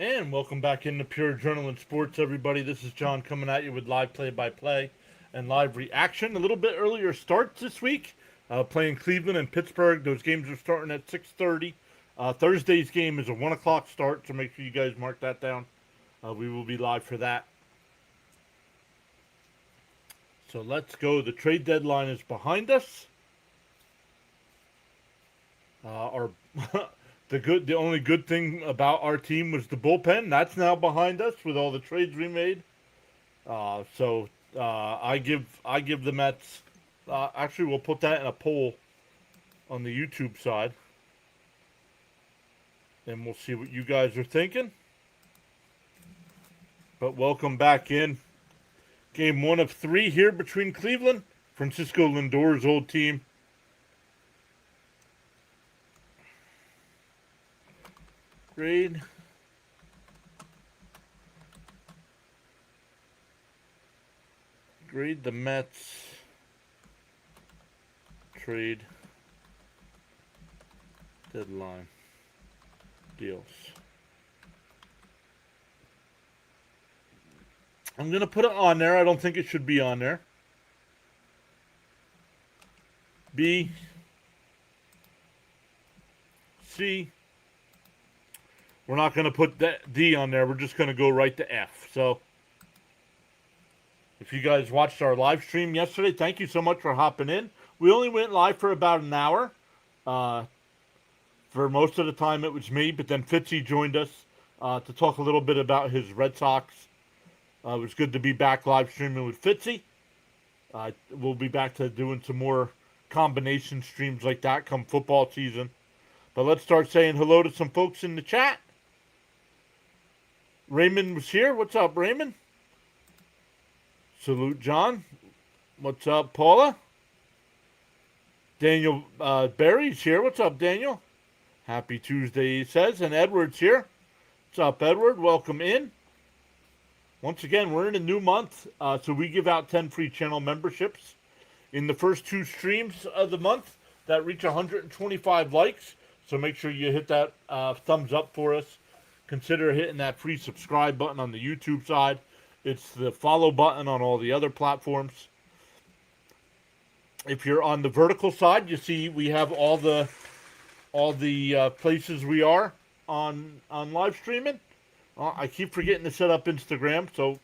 And welcome back into Pure Adrenaline Sports, everybody. This is John coming at you with live play-by-play and live reaction. A little bit earlier starts this week, playing Cleveland and Pittsburgh. Those games are starting at 6:30. Thursday's game is a 1 o'clock start, so make sure you guys mark that down. We will be live for that. So let's go. The trade deadline is behind us. Our the only good thing about our team was the bullpen. That's now behind us with all the trades we made. I give the Mets. Actually, we'll put that in a poll on the YouTube side, and we'll see what you guys are thinking. But welcome back in. Game 1 of 3 here between Cleveland, Francisco Lindor's old team. Grade the Mets trade deadline deals. I'm going to put it on there. I don't think it should be on there. B, C. We're not going to put that D on there. We're just going to go right to F. So, if you guys watched our live stream yesterday, thank you so much for hopping in. We only went live for about an hour. For most of the time, it was me, but then Fitzy joined us to talk a little bit about his Red Sox. It was good to be back live streaming with Fitzy. We'll be back to doing some more combination streams like that come football season. But let's start saying hello to some folks in the chat. Raymond was here. What's up, Raymond? Salute, John. What's up, Paula? Daniel Barry's here. What's up, Daniel? Happy Tuesday, he says. And Edward's here. What's up, Edward? Welcome in. Once again, we're in a new month, so we give out 10 free channel memberships. In the first 2 streams of the month that reach 125 likes, so make sure you hit that thumbs up for us. Consider hitting that free subscribe button on the YouTube side. It's the follow button on all the other platforms. If you're on the vertical side, you see we have all the places we are on live streaming. I keep forgetting to set up Instagram, so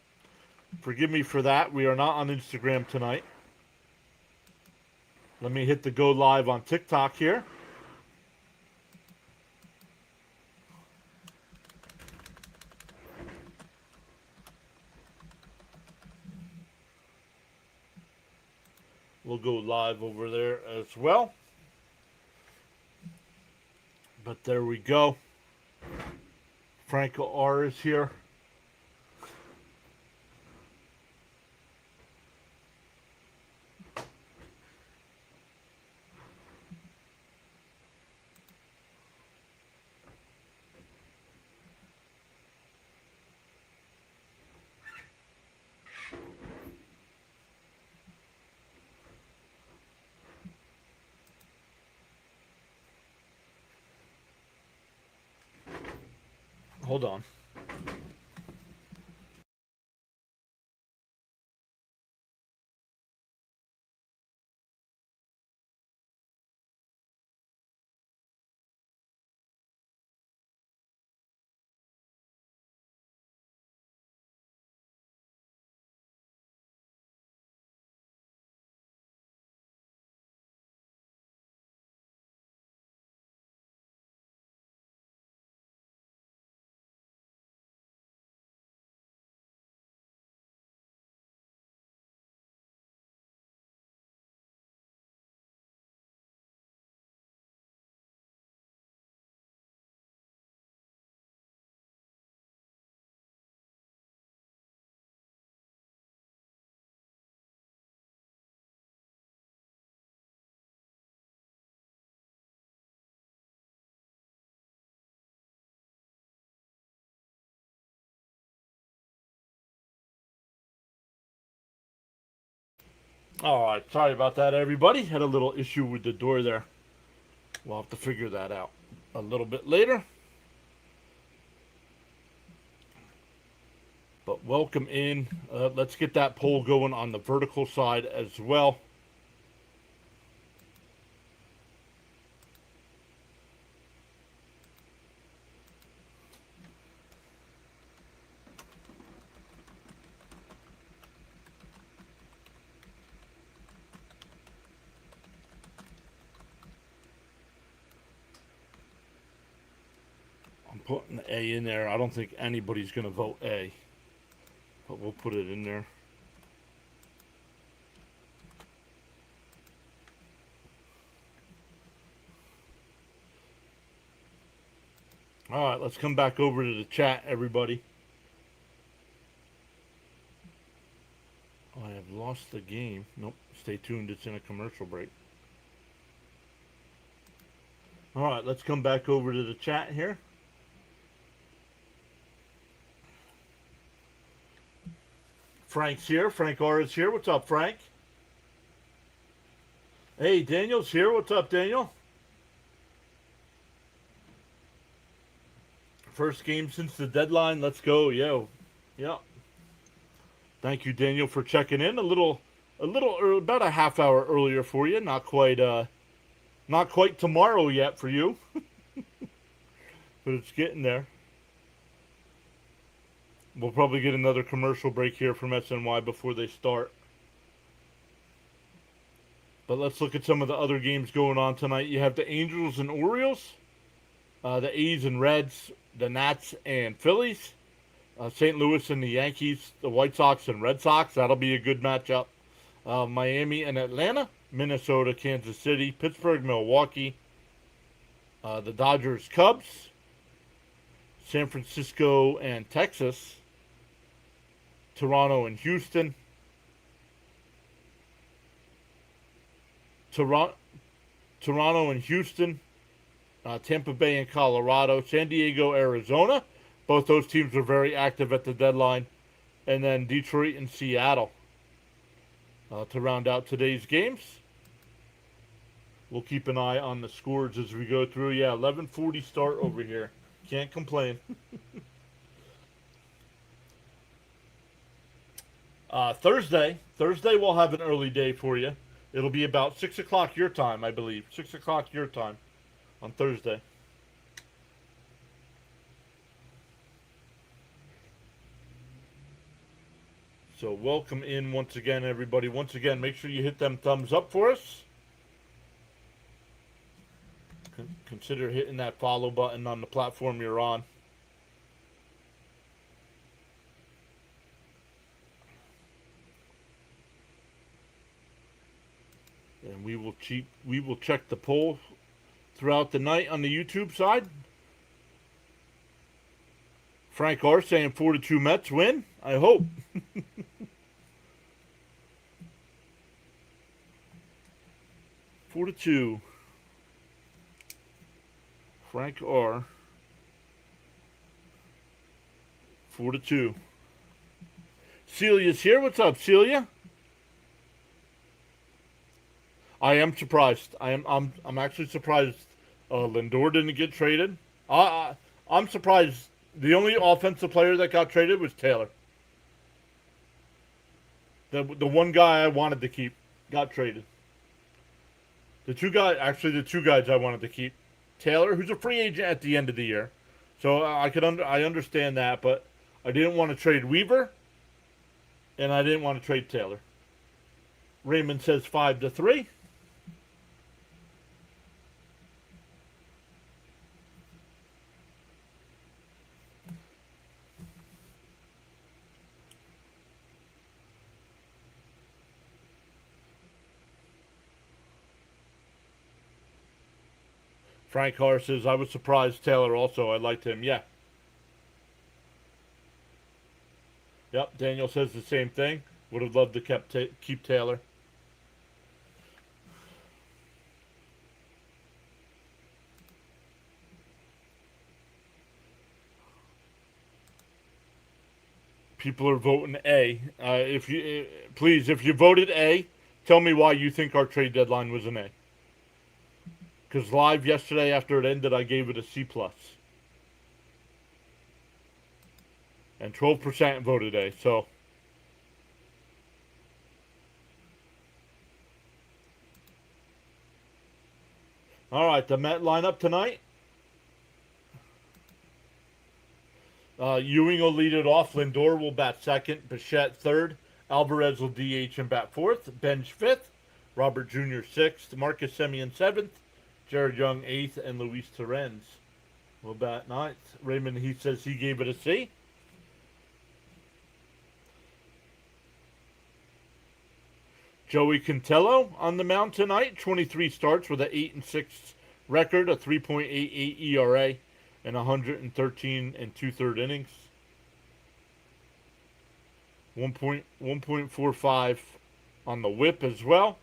forgive me for that. We are not on Instagram tonight. Let me hit the go live on TikTok here. We'll go live over there as well. But there we go. Franco R is here. Hold on. Alright, sorry about that, everybody. Had a little issue with the door there. We'll have to figure that out a little bit later. But welcome in. Let's get that poll going on the vertical side as well. I'm putting A in there. I don't think anybody's going to vote A, but we'll put it in there. All right, let's come back over to the chat, everybody. I have lost the game. Nope, stay tuned. It's in a commercial break. All right, let's come back over to the chat here. Frank's here. Frank R is here. What's up, Frank? Hey, Daniel's here. What's up, Daniel? First game since the deadline. Let's go, yo. Yeah. Thank you, Daniel, for checking in. A little early, about a half hour earlier for you. Not quite tomorrow yet for you, but it's getting there. We'll probably get another commercial break here from SNY before they start. But let's look at some of the other games going on tonight. You have the Angels and Orioles, the A's and Reds, the Nats and Phillies, St. Louis and the Yankees, the White Sox and Red Sox. That'll be a good matchup. Miami and Atlanta, Minnesota, Kansas City, Pittsburgh, Milwaukee, the Dodgers, Cubs, San Francisco and Texas, Toronto and Houston, Toronto and Houston, Tampa Bay and Colorado, San Diego, Arizona. Both those teams are very active at the deadline. And then Detroit and Seattle to round out today's games. We'll keep an eye on the scores as we go through. Yeah, 11:40 start over here. Can't complain. Thursday we'll have an early day for you. It'll be about 6 o'clock your time, I believe. 6 o'clock your time on Thursday. So welcome in once again, everybody. Once again, make sure you hit them thumbs up for us. Consider hitting that follow button on the platform you're on. And we will check the poll throughout the night on the YouTube side. Frank R saying 4-2 Mets win. I hope. 4-2. Frank R. 4-2. Celia's here. What's up, Celia? I am surprised. I'm actually surprised Lindor didn't get traded. I'm surprised. The only offensive player that got traded was Taylor. The one guy I wanted to keep got traded. The two guys I wanted to keep. Taylor, who's a free agent at the end of the year. So I understand that, but I didn't want to trade Weaver and I didn't want to trade Taylor. Raymond says 5-3. Frank Carr says, I was surprised Taylor also. I liked him. Yeah. Yep. Daniel says the same thing. Would have loved to keep Taylor. People are voting A. If you voted A, tell me why you think our trade deadline was an A. Because live yesterday after it ended, I gave it a C+. and 12% voted A. So, all right, the Met lineup tonight. Ewing will lead it off. Lindor will bat second. Bichette third. Alvarez will DH and bat fourth. Bench fifth. Robert Jr. sixth. Marcus Semien seventh. Jared Young eighth. And Luis Torrens will bat ninth. Raymond, he says he gave it a C. Joey Cantello on the mound tonight. 23 starts with an 8-6 record, a 3.88 ERA, and 113 and 2/3 innings. 1.45 on the whip as well.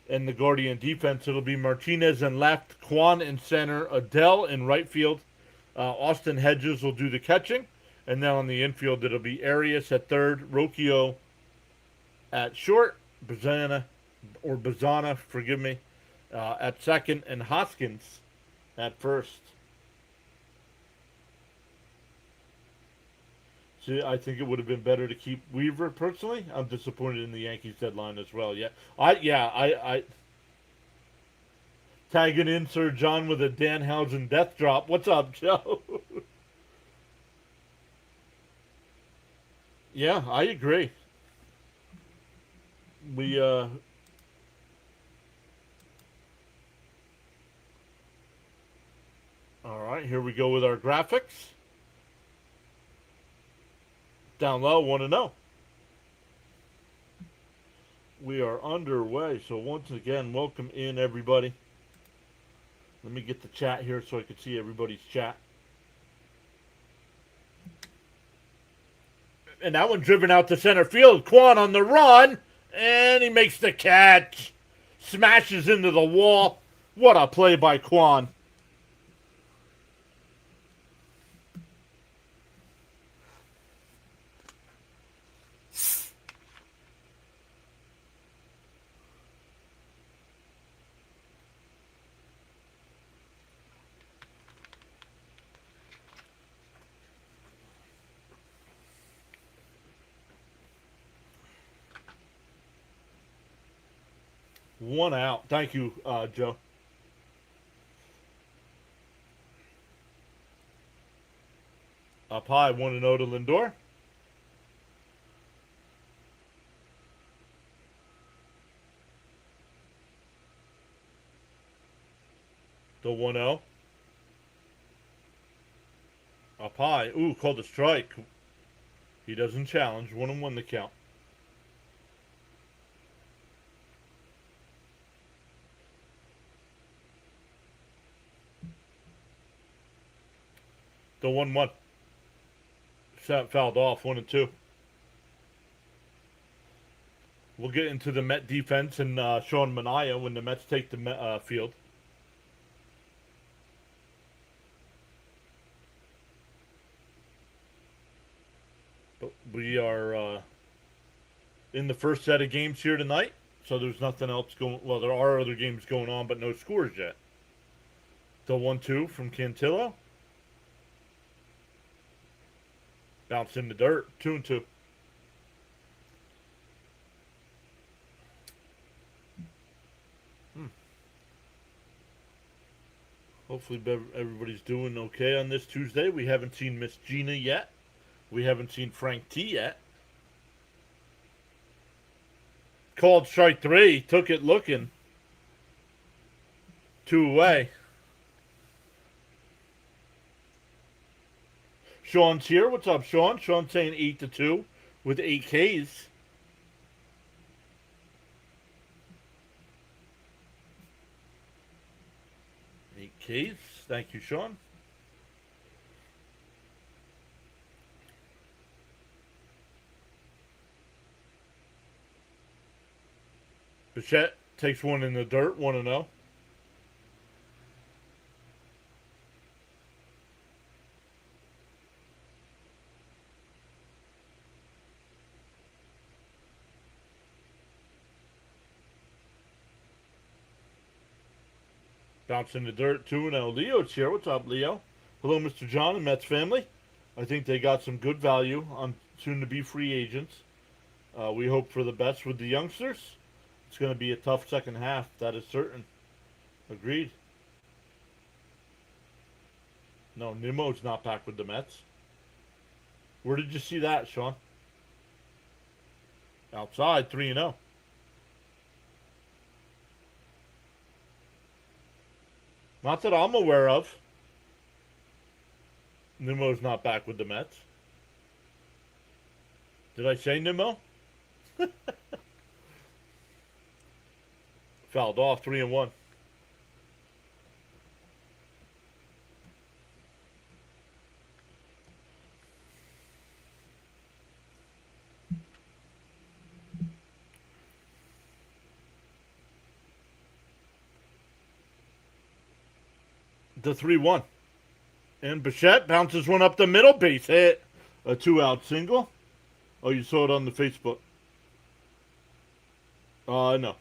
And the Guardian defense, it'll be Martinez in left, Kwan in center, Adele in right field. Austin Hedges will do the catching. And then on the infield, it'll be Arias at third, Rocchio at short, Bazana, forgive me, at second, and Hoskins at first. See, I think it would have been better to keep Weaver personally. I'm disappointed in the Yankees deadline as well. I tagging in Sir John with a Danhausen death drop. What's up, Joe? Yeah, I agree. We all right, here we go with our graphics. Down low, 1-0. We are underway. So once again, welcome in everybody. Let me get the chat here so I can see everybody's chat. And that one driven out to center field. Kwan on the run. And he makes the catch. Smashes into the wall. What a play by Kwan. One out. Thank you, Joe. Up high, 1-0 to Lindor. The 1-0. Up high. Ooh, called a strike. He doesn't challenge. 1-1 the count. The 1-1. Fouled off, 1-2. We'll get into the Met defense and Sean Manaea when the Mets take the field. But we are in the first set of games here tonight, so there's nothing else going. Well, there are other games going on, but no scores yet. The 1-2 from Cantillo. Bounce in the dirt, 2-2. Hopefully everybody's doing okay on this Tuesday. We haven't seen Miss Gina yet. We haven't seen Frank T yet. Called strike 3. Took it looking. 2 away. Sean's here. What's up, Sean? Sean's saying 8-2 with 8 Ks. Thank you, Sean. Bichette takes one in the dirt, 1-0. Bounce in the dirt, 2-0. Leo's here. What's up, Leo? Hello, Mr. John and Mets family. I think they got some good value on soon-to-be free agents. We hope for the best with the youngsters. It's going to be a tough second half, that is certain. Agreed. No, Nimmo's not back with the Mets. Where did you see that, Sean? Outside, 3-0. Not that I'm aware of. Nimmo's not back with the Mets. Did I say Nimmo? Fouled off, 3-1. The 3-1. And Bichette bounces one up the middle, base hit. A 2-out single. Oh, you saw it on the Facebook. No.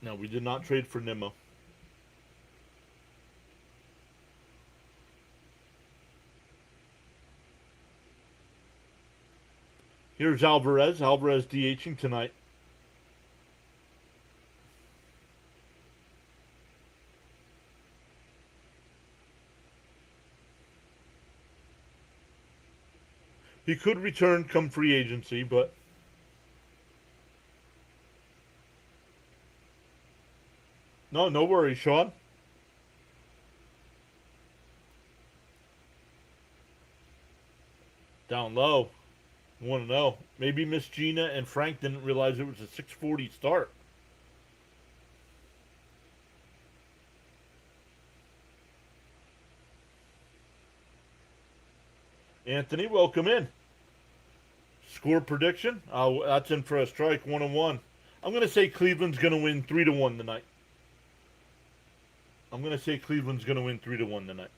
No, we did not trade for Nimmo. Here's Alvarez. Alvarez DHing tonight. He could return come free agency, but no worries, Sean. Down low. 1-0. Maybe Miss Gina and Frank didn't realize it was a 6:40 start. Anthony, welcome in. Score prediction? That's in for a strike, 1-1. I'm going to say Cleveland's going to win 3-1 tonight. I'm going to say Cleveland's going to win 3-1 tonight.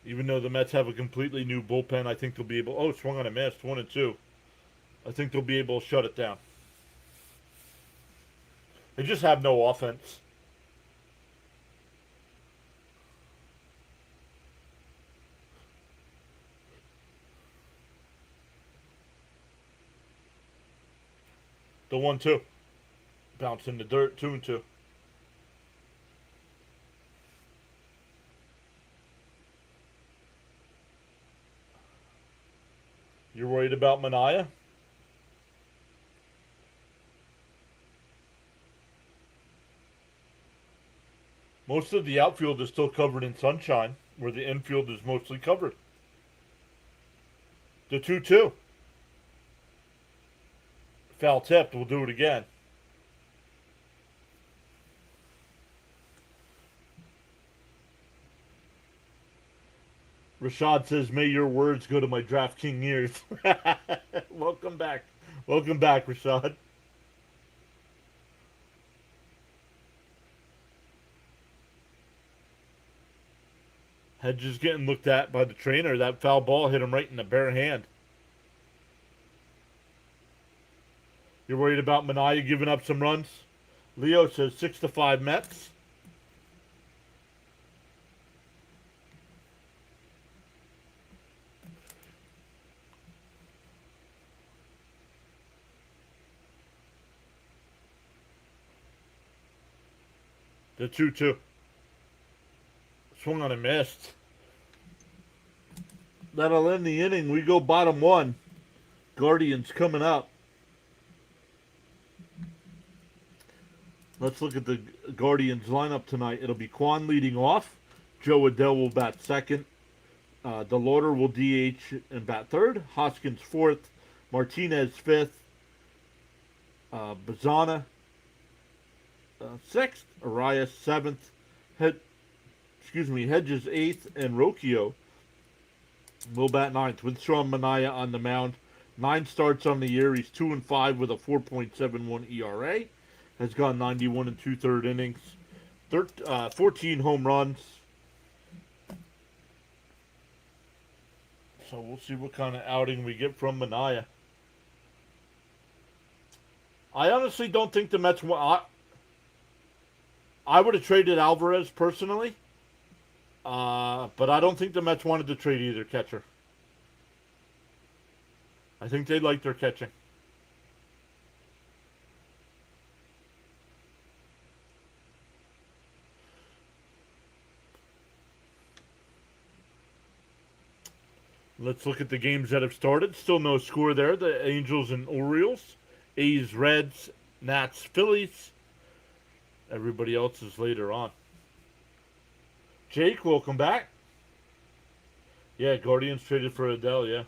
Even though the Mets have a completely new bullpen, I think they'll be able... Oh, swung on a miss, 1-2. I think they'll be able to shut it down. They just have no offense. The 1-2. Bounce in the dirt, 2-2. You're worried about Mania? Most of the outfield is still covered in sunshine, where the infield is mostly covered. The 2-2. Foul tipped. We'll do it again. Rashad says, may your words go to my DraftKings ears. Welcome back. Welcome back, Rashad. Hedges getting looked at by the trainer. That foul ball hit him right in the bare hand. You're worried about Mania giving up some runs? Leo says 6-5 Mets. The 2-2. Swung on a missed. That'll end the inning. We go bottom one. Guardians coming up. Let's look at the Guardians lineup tonight. It'll be Quan leading off. Joe Adell will bat second. DeLauder will DH and bat third. Hoskins fourth. Martinez fifth. Bazana sixth. Arias seventh. Hedges eighth, and Rocchio will bat ninth with Sean Mania on the mound. 9 starts on the year. He's 2-5 with a 4.71 ERA. Has gone 91 and 2/3 innings. 14 home runs. So we'll see what kind of outing we get from Mania. I honestly don't think the Mets... I would have traded Alvarez personally, but I don't think the Mets wanted to trade either catcher. I think they like their catching. Let's look at the games that have started. Still no score there. The Angels and Orioles, A's, Reds, Nats, Phillies. Everybody else is later on. Jake, welcome back. Yeah, Guardians traded for Adele, yeah.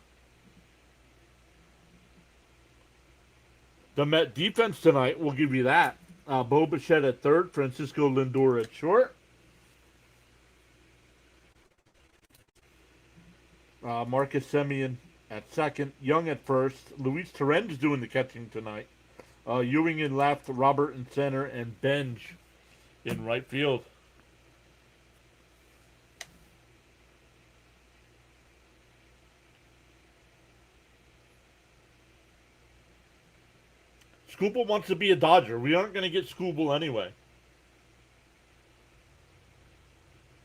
The Met defense tonight, we'll give you that. Bo Bichette at third, Francisco Lindor at short. Marcus Semien at second, Young at first. Luis Torrens doing the catching tonight. Ewing in left, Robert in center, and Benj in right field. Skubal wants to be a Dodger. We aren't going to get Skubal anyway.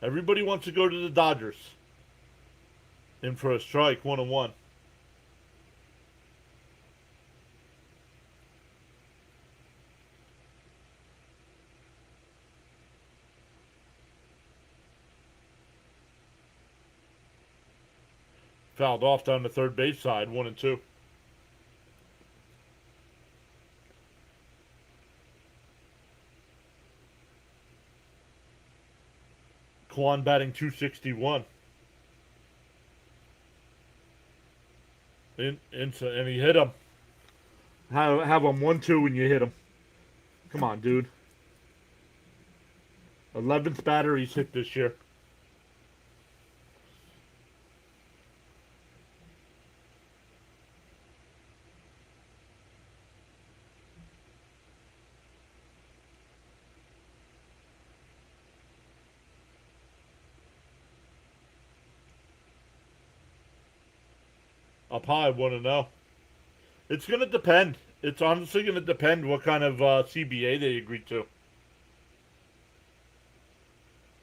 Everybody wants to go to the Dodgers. In for a strike, 1-1. Fouled off down the third base side, 1-2. Kwan batting .261. And he hit him. Have him 1-2 when you hit him. Come on, dude. 11th batter he's hit this year. Up high, 1-0. It's going to depend. It's honestly going to depend what kind of CBA they agree to.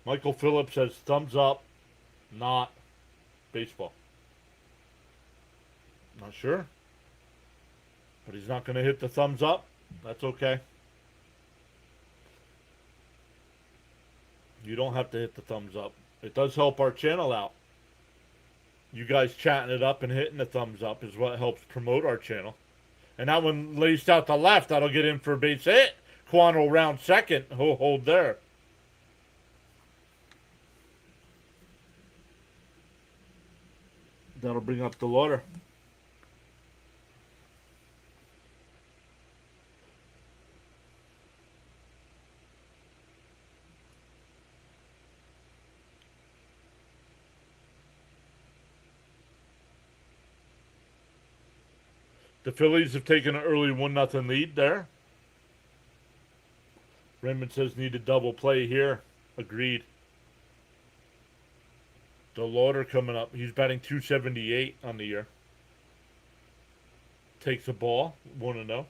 Michael Phillips says thumbs up, not baseball. Not sure. But he's not going to hit the thumbs up. That's okay. You don't have to hit the thumbs up. It does help our channel out. You guys chatting it up and hitting the thumbs up is what helps promote our channel. And that one laced out to left. That'll get in for a base hit. Quan will round second. He'll hold there. That'll bring up the water. The Phillies have taken an early 1-0 lead there. Raymond says need a double play here. Agreed. DeLauder coming up. He's batting .278 on the year. Takes the ball. 1-0.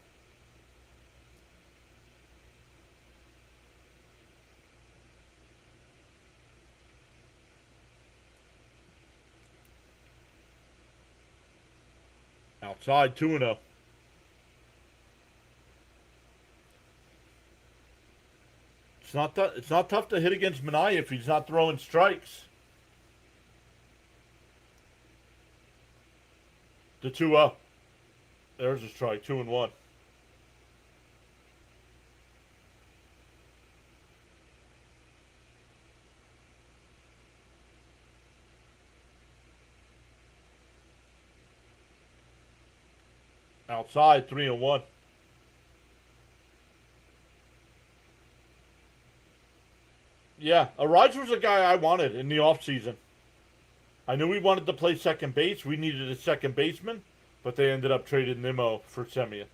Outside, 2-0. It's not tough to hit against Minaya if he's not throwing strikes. The 2-0. There's a strike, 2-1. Outside, 3-1. Yeah, Arise was a guy I wanted in the offseason. I knew we wanted to play second base. We needed a second baseman, but they ended up trading Nimmo for Semien.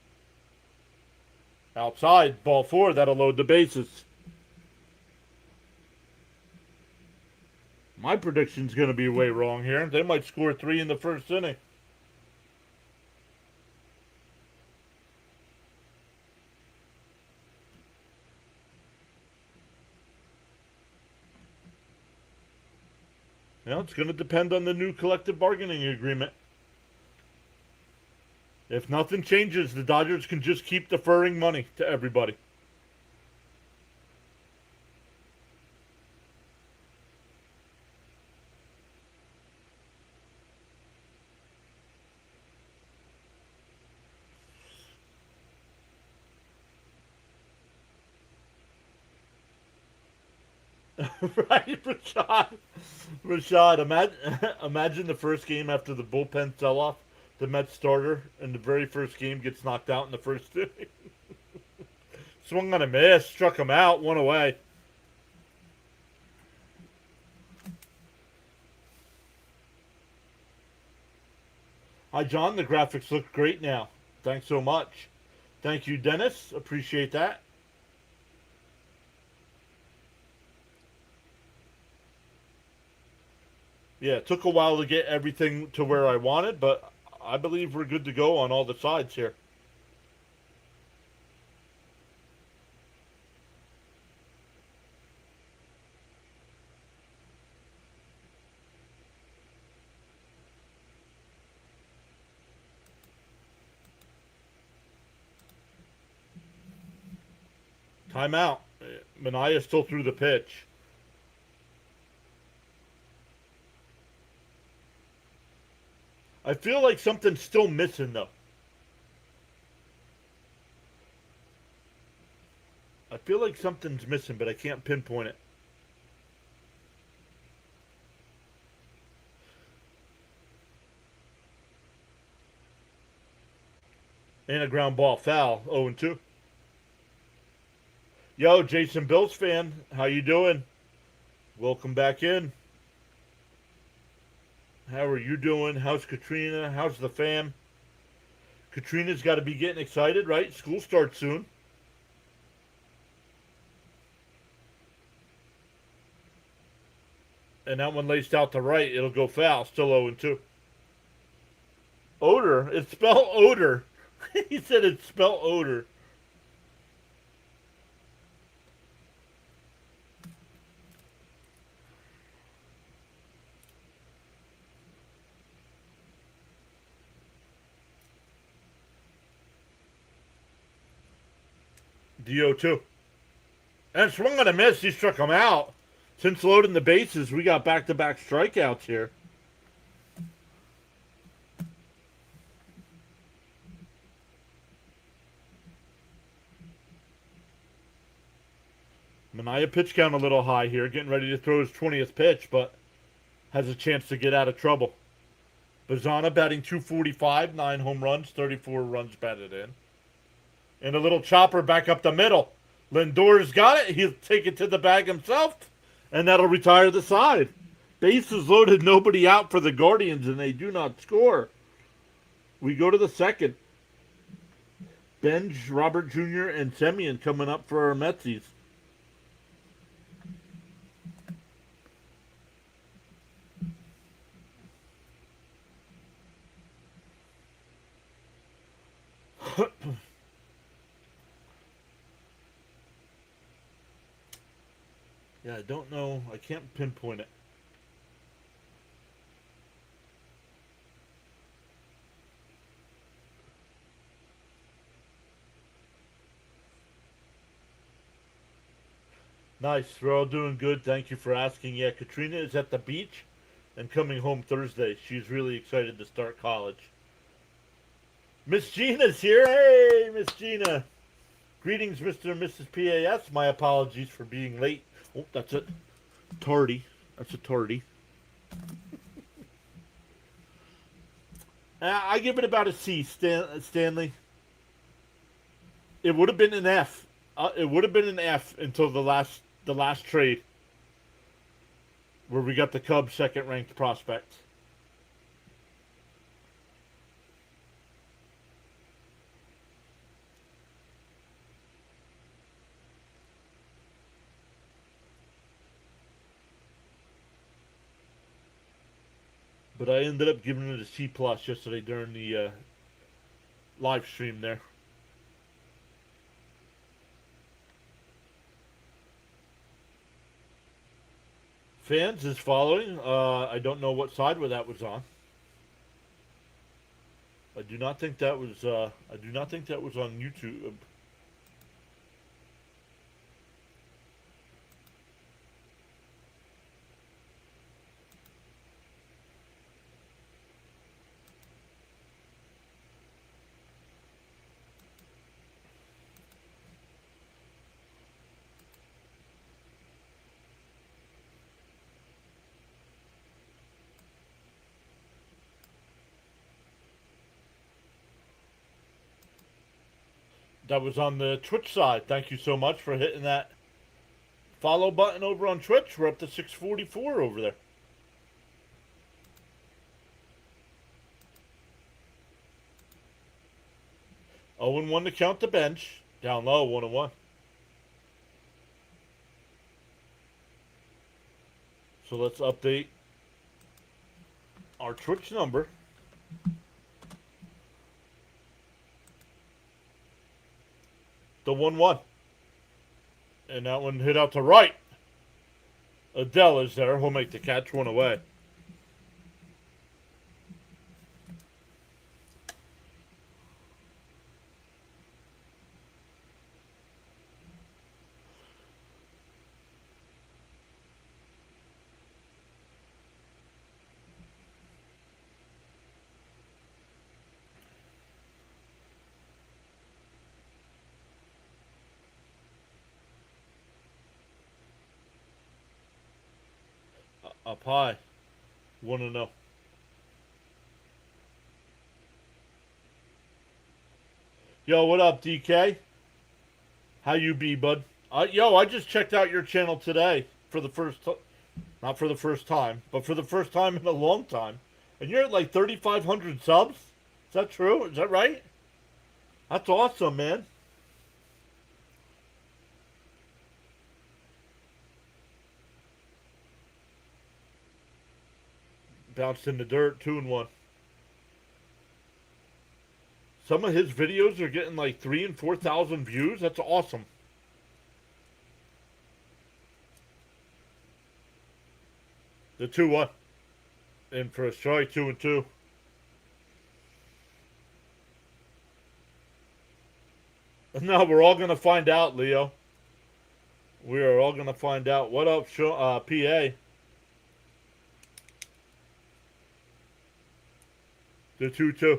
Outside, ball 4, that'll load the bases. My prediction's going to be way wrong here. They might score 3 in the first inning. You know, it's going to depend on the new collective bargaining agreement. If nothing changes, the Dodgers can just keep deferring money to everybody. Right, Rashad. Rashad, imagine the first game after the bullpen sell-off. The Mets starter in the very first game gets knocked out in the first inning. Swung on a miss, struck him out, one away. Hi, John. The graphics look great now. Thanks so much. Thank you, Dennis. Appreciate that. Yeah, it took a while to get everything to where I wanted, but I believe we're good to go on all the sides here. Timeout. Mania still threw the pitch. I feel like something's still missing, though. I feel like something's missing, but I can't pinpoint it. And a ground ball foul. 0-2. Yo, Jason Bills fan, how you doing? Welcome back in. How are you doing? How's Katrina? How's the fam? Katrina's got to be getting excited, right? School starts soon. And that one laced out to right. It'll go foul. Still 0-2. Odor. It's spelled odor. He said it's spelled odor. DO2. And swung on a miss. He struck him out. Since loading the bases, we got back-to-back strikeouts here. Mania pitch count a little high here, getting ready to throw his 20th pitch, but has a chance to get out of trouble. Bazana batting 245, 9 home runs, 34 runs batted in. And a little chopper back up the middle. Lindor's got it. He'll take it to the bag himself, and that'll retire the side. Bases loaded, nobody out for the Guardians, and they do not score. We go to the second. Benj, Robert Jr., and Semyon coming up for our Metsies. Yeah, I don't know. I can't pinpoint it. Nice. We're all doing good. Thank you for asking. Yeah, Katrina is at the beach and coming home Thursday. She's really excited to start college. Miss Gina's here. Hey, Miss Gina. Greetings, Mr. and Mrs. PAS. My apologies for being late. Oh, that's it. Tardy. That's a tardy. I give it about a C, Stanley. It would have been an F. It would have been an F until the last trade, where we got the Cubs' second-ranked prospect. But I ended up giving it a C plus yesterday during the live stream there. Fans is following. I don't know what side where that was on. I do not think that was. I do not think that was on YouTube. That was on the Twitch side. Thank you so much for hitting that follow button over on Twitch. We're up to 644 over there. 0-1 to count the bench. Down low, 1-1. So let's update our Twitch number. The 1-1. And that one hit out to right. Adele is there. He'll make the catch, one away. Up high. 1-0. Yo, what up, DK? How you be, bud? Yo, I just checked out your channel today for the first time. Not for the first time, but for the first time in a long time. And you're at like 3,500 subs? Is that true? Is that right? That's awesome, man. Bounced in the dirt, 2-1. Some of his videos are getting like 3,000 and 4,000 views. That's awesome. The 2-1. In for a strike, 2-2. No, we're all going to find out, Leo. We are all going to find out. What up, PA? The 2-2.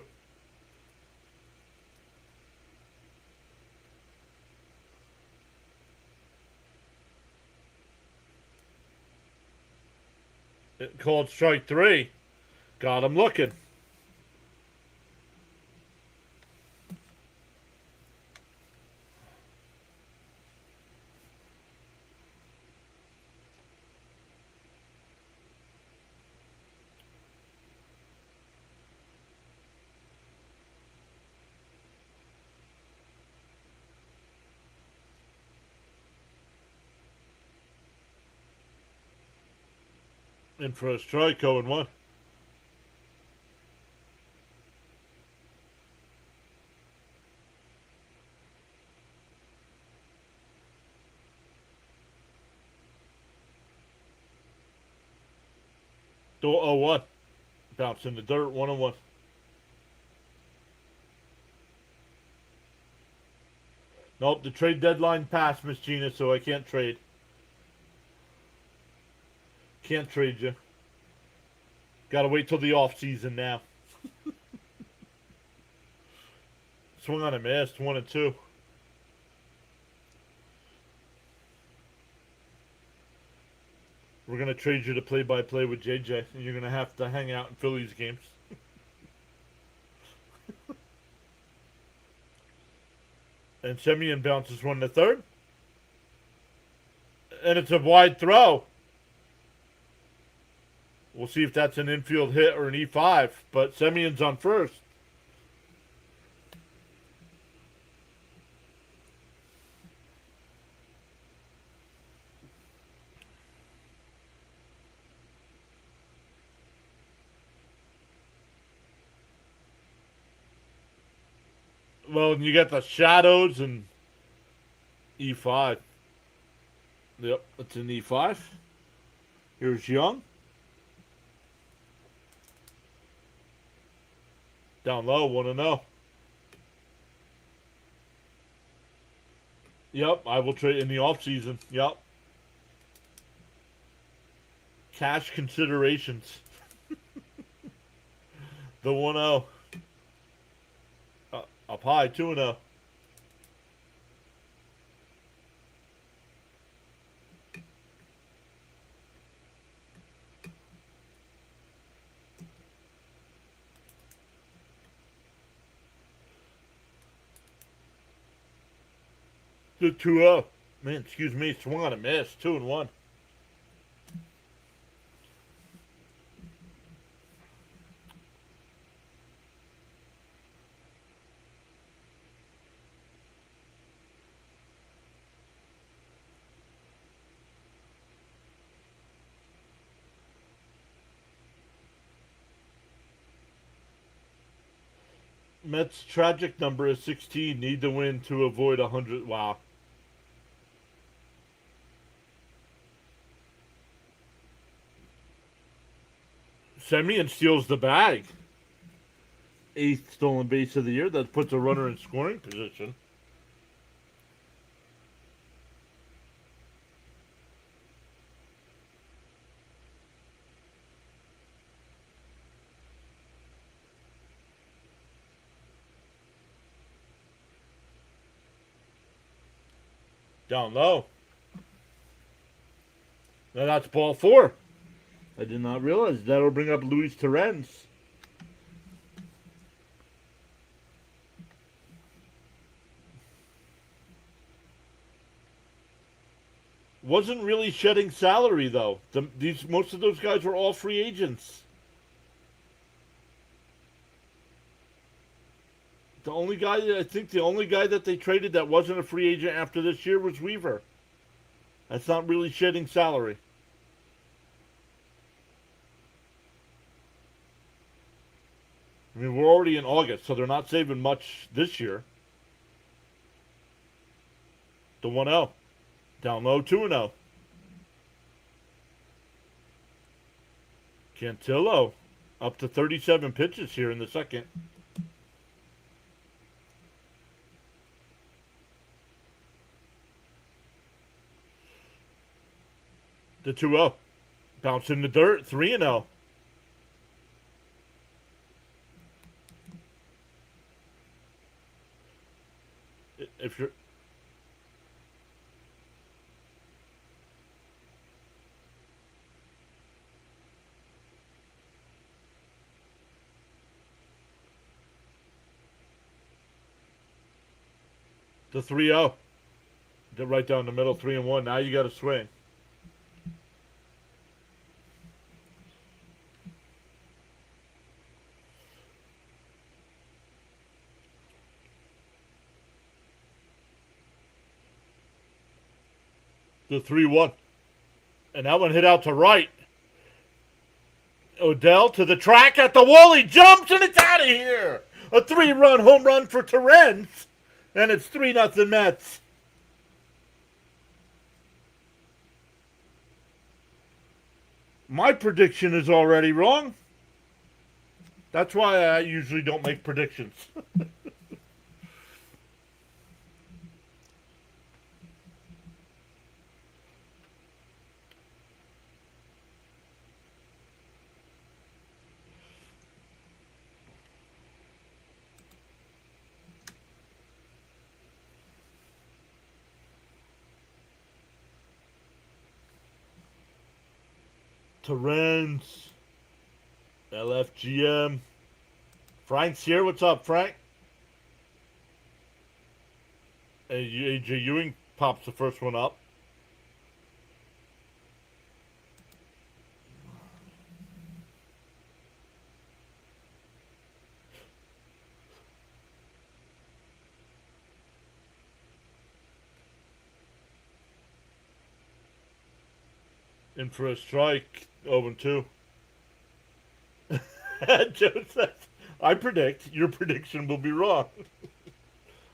It called strike 3. Got him looking. In for a strike, 0-1. Do 0-1. Bounce in the dirt, 1-1. Nope, the trade deadline passed, Miss Gina, so I can't trade. Can't trade you. Gotta wait till the off season now. Swung on a miss, 1-2. We're gonna trade you to play-by-play with JJ, and you're gonna have to hang out in Phillies games. And Semien bounces 1 to third. And it's a wide throw. We'll see if that's an infield hit or an E5. But Semien's on first. Well, you got the shadows and E5. Yep, it's an E5. Here's Young. Down low, 1-0. Yep, I will trade in the offseason. Yep. Cash considerations. The 1-0. Up high, 2-0. The 2-0. Man, excuse me, swung on a miss. 2-1. Mets' tragic number is 16. Need to win to avoid 100. Wow. Semien steals the bag. 8th stolen base of the year. That puts a runner in scoring position. Down low. Now that's ball 4. I did not realize that'll bring up Luis Torrens. Wasn't really shedding salary though. Most of those guys were all free agents. The only guy that they traded that wasn't a free agent after this year was Weaver. That's not really shedding salary. I mean, we're already in August, so they're not saving much this year. The 1-0. Down low, 2-0. Cantillo up to 37 pitches here in the second. The 2-0. Bounce in the dirt, 3-0. If you're the 3-0. Right down the middle, 3-1. Now you got to swing. The 3-1. And that one hit out to right. Odell to the track at the wall. He jumps and it's out of here. A 3-run home run for Torrens. And it's 3-0 Mets. My prediction is already wrong. That's why I usually don't make predictions. Torrens, LFGM. Frank's here. What's up, Frank? AJ Ewing pops the first one up. In for a strike, 0-2. Joe says, I predict your prediction will be wrong.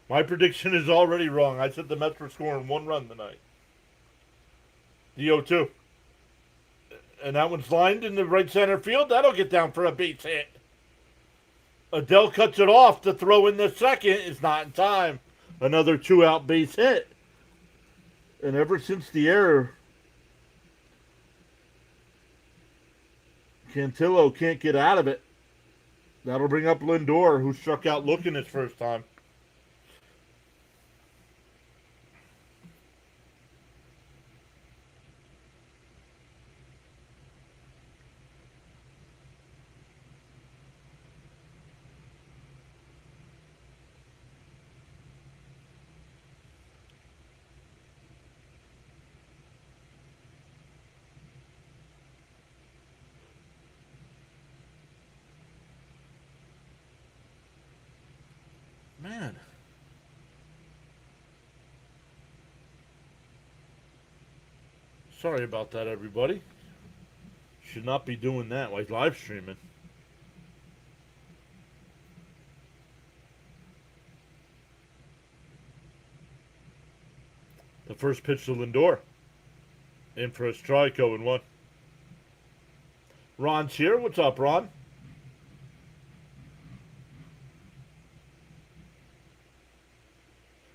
My prediction is already wrong. I said the Mets were scoring 1 run tonight. The 0-2. And that one's lined in the right center field. That'll get down for a base hit. Adele cuts it off to throw in the second. It's not in time. Another 2-out base hit. And ever since the error, Cantillo can't get out of it. That'll bring up Lindor, who struck out looking his first time. Man. Sorry about that, everybody. Should not be doing that like live streaming. The first pitch to Lindor. In for a strike, 0-1. Ron's here. What's up, Ron?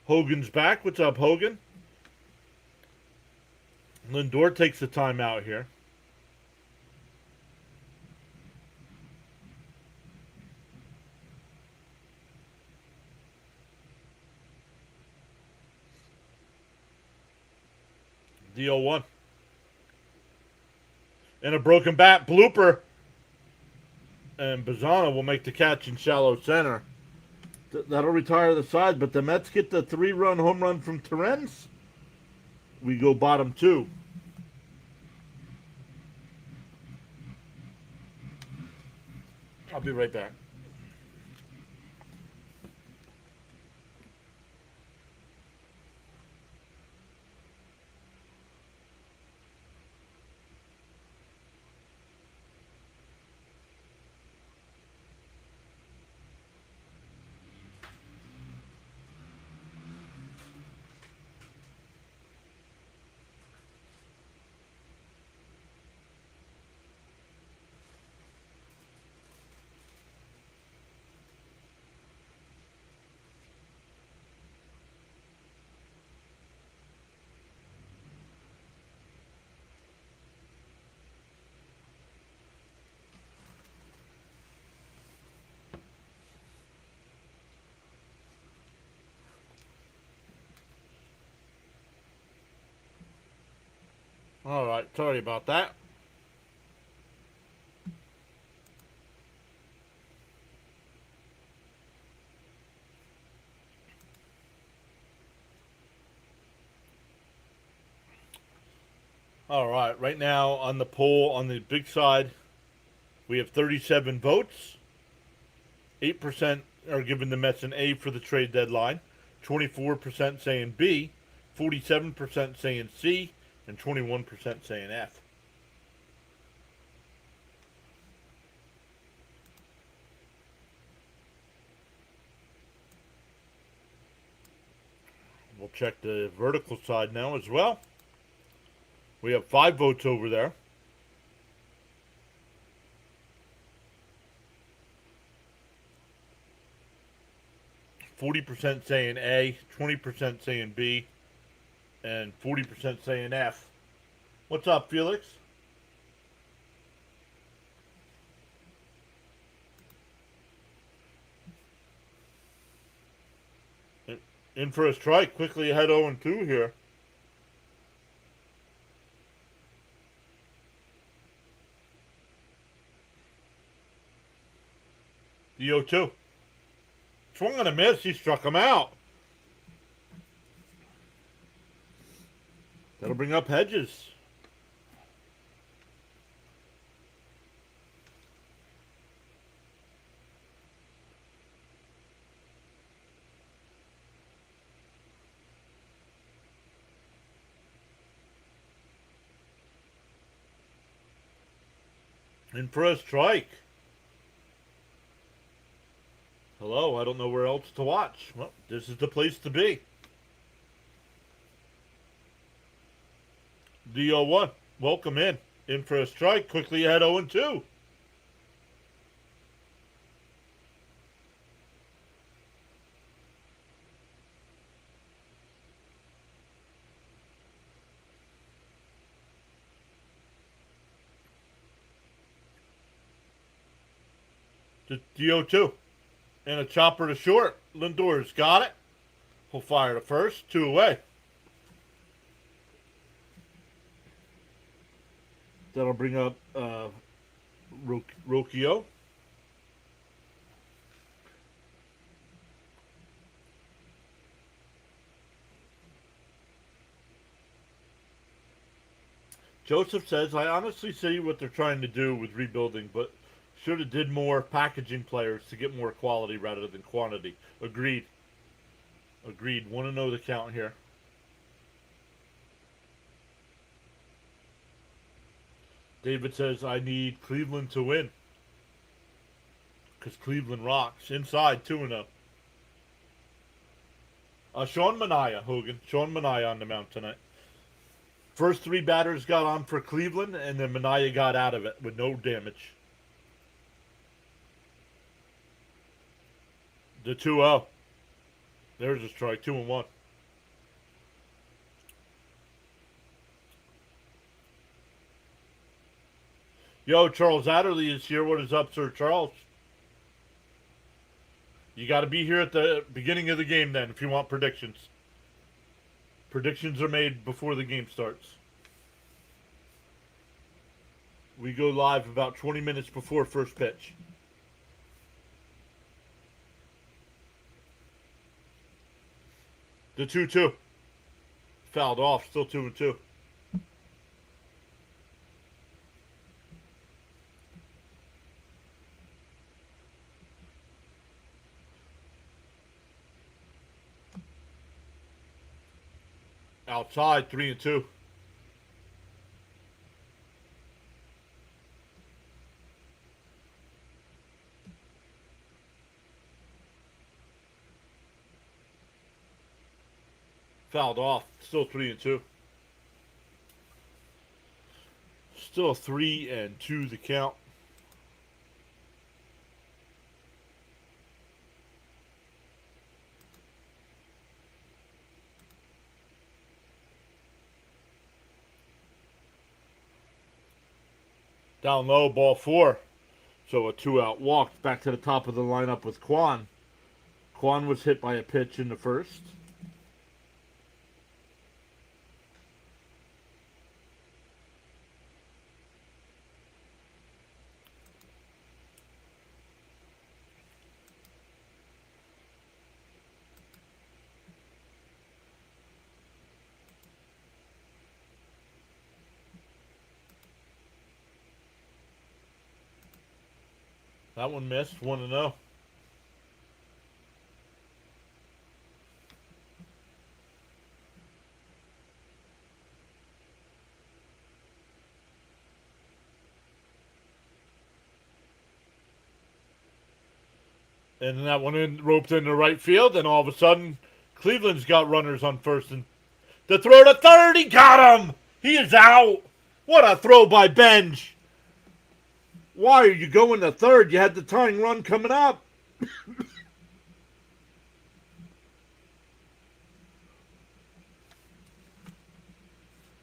Hogan's back. What's up, Hogan? Lindor takes the timeout here. The 0-1. And a broken bat blooper. And Bazzana will make the catch in shallow center. That'll retire the side, but the Mets get the 3-run home run from Terrence. We go bottom 2. I'll be right back. All right, sorry about that. All right, right now on the poll on the big side, we have 37 votes. 8% are giving the Mets an A for the trade deadline. 24% saying B. 47% saying C. And 21% saying F. We'll check the vertical side now as well. We have 5 votes over there. %40 saying A, 20% saying B, and 40% saying F. What's up, Felix? In for a strike, quickly ahead 0-2 here. The 0-2. Swung on a miss, he struck him out. That'll bring up Hedges. In for a strike. Hello, I don't know where else to watch. Well, this is the place to be. The 0-1. Welcome in. In for a strike. Quickly ahead 0-2. To the 0-2. And a chopper to short. Lindor's got it. He'll fire to first. 2 away. That'll bring up Rocchio. Joseph says, I honestly see what they're trying to do with rebuilding, but should have did more packaging players to get more quality rather than quantity. Agreed. Agreed. Want to know the count here. David says, I need Cleveland to win. Because Cleveland rocks. Inside, 2-0. Sean Manaea, Hogan. Sean Manaea on the mound tonight. First 3 batters got on for Cleveland, and then Manaea got out of it with no damage. The 2-0. There's a strike. 2-1. Yo, Charles Adderley is here. What is up, Sir Charles? You got to be here at the beginning of the game then if you want predictions. Predictions are made before the game starts. We go live about 20 minutes before first pitch. The 2-2. Fouled off. Still 2-2. Outside, 3-2. Fouled off. Still 3-2. Still 3-2 the count. Down low, ball 4. So a 2-out walk. Back to the top of the lineup with Quan. Quan was hit by a pitch in the first. That one missed. 1-0. And then that one roped into right field, and all of a sudden, Cleveland's got runners on first. And the throw to third, he got him! He is out! What a throw by Benj! Why are you going to third? You had the tying run coming up.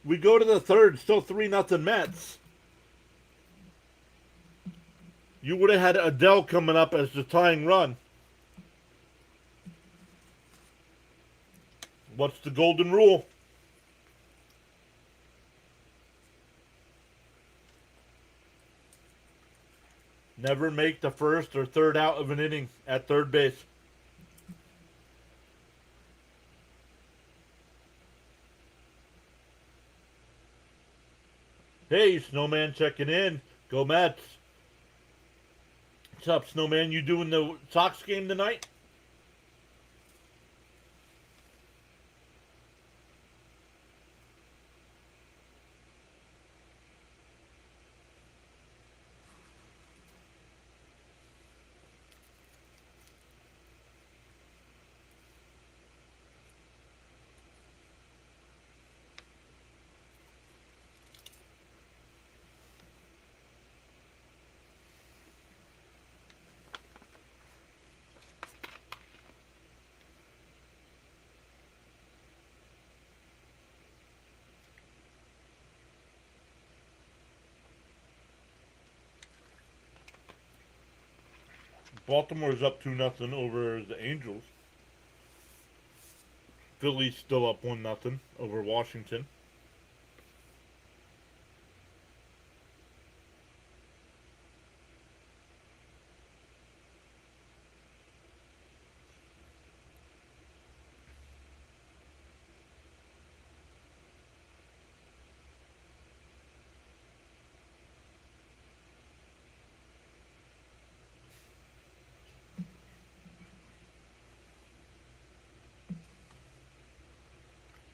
We go to the third, still 3-0 Mets. You would have had Adele coming up as the tying run. What's the golden rule? Never make the first or third out of an inning at third base. Hey, Snowman checking in. Go Mets. What's up, Snowman? You doing the Sox game tonight? Baltimore's up 2-0 over the Angels. Philly's still up 1-0 over Washington.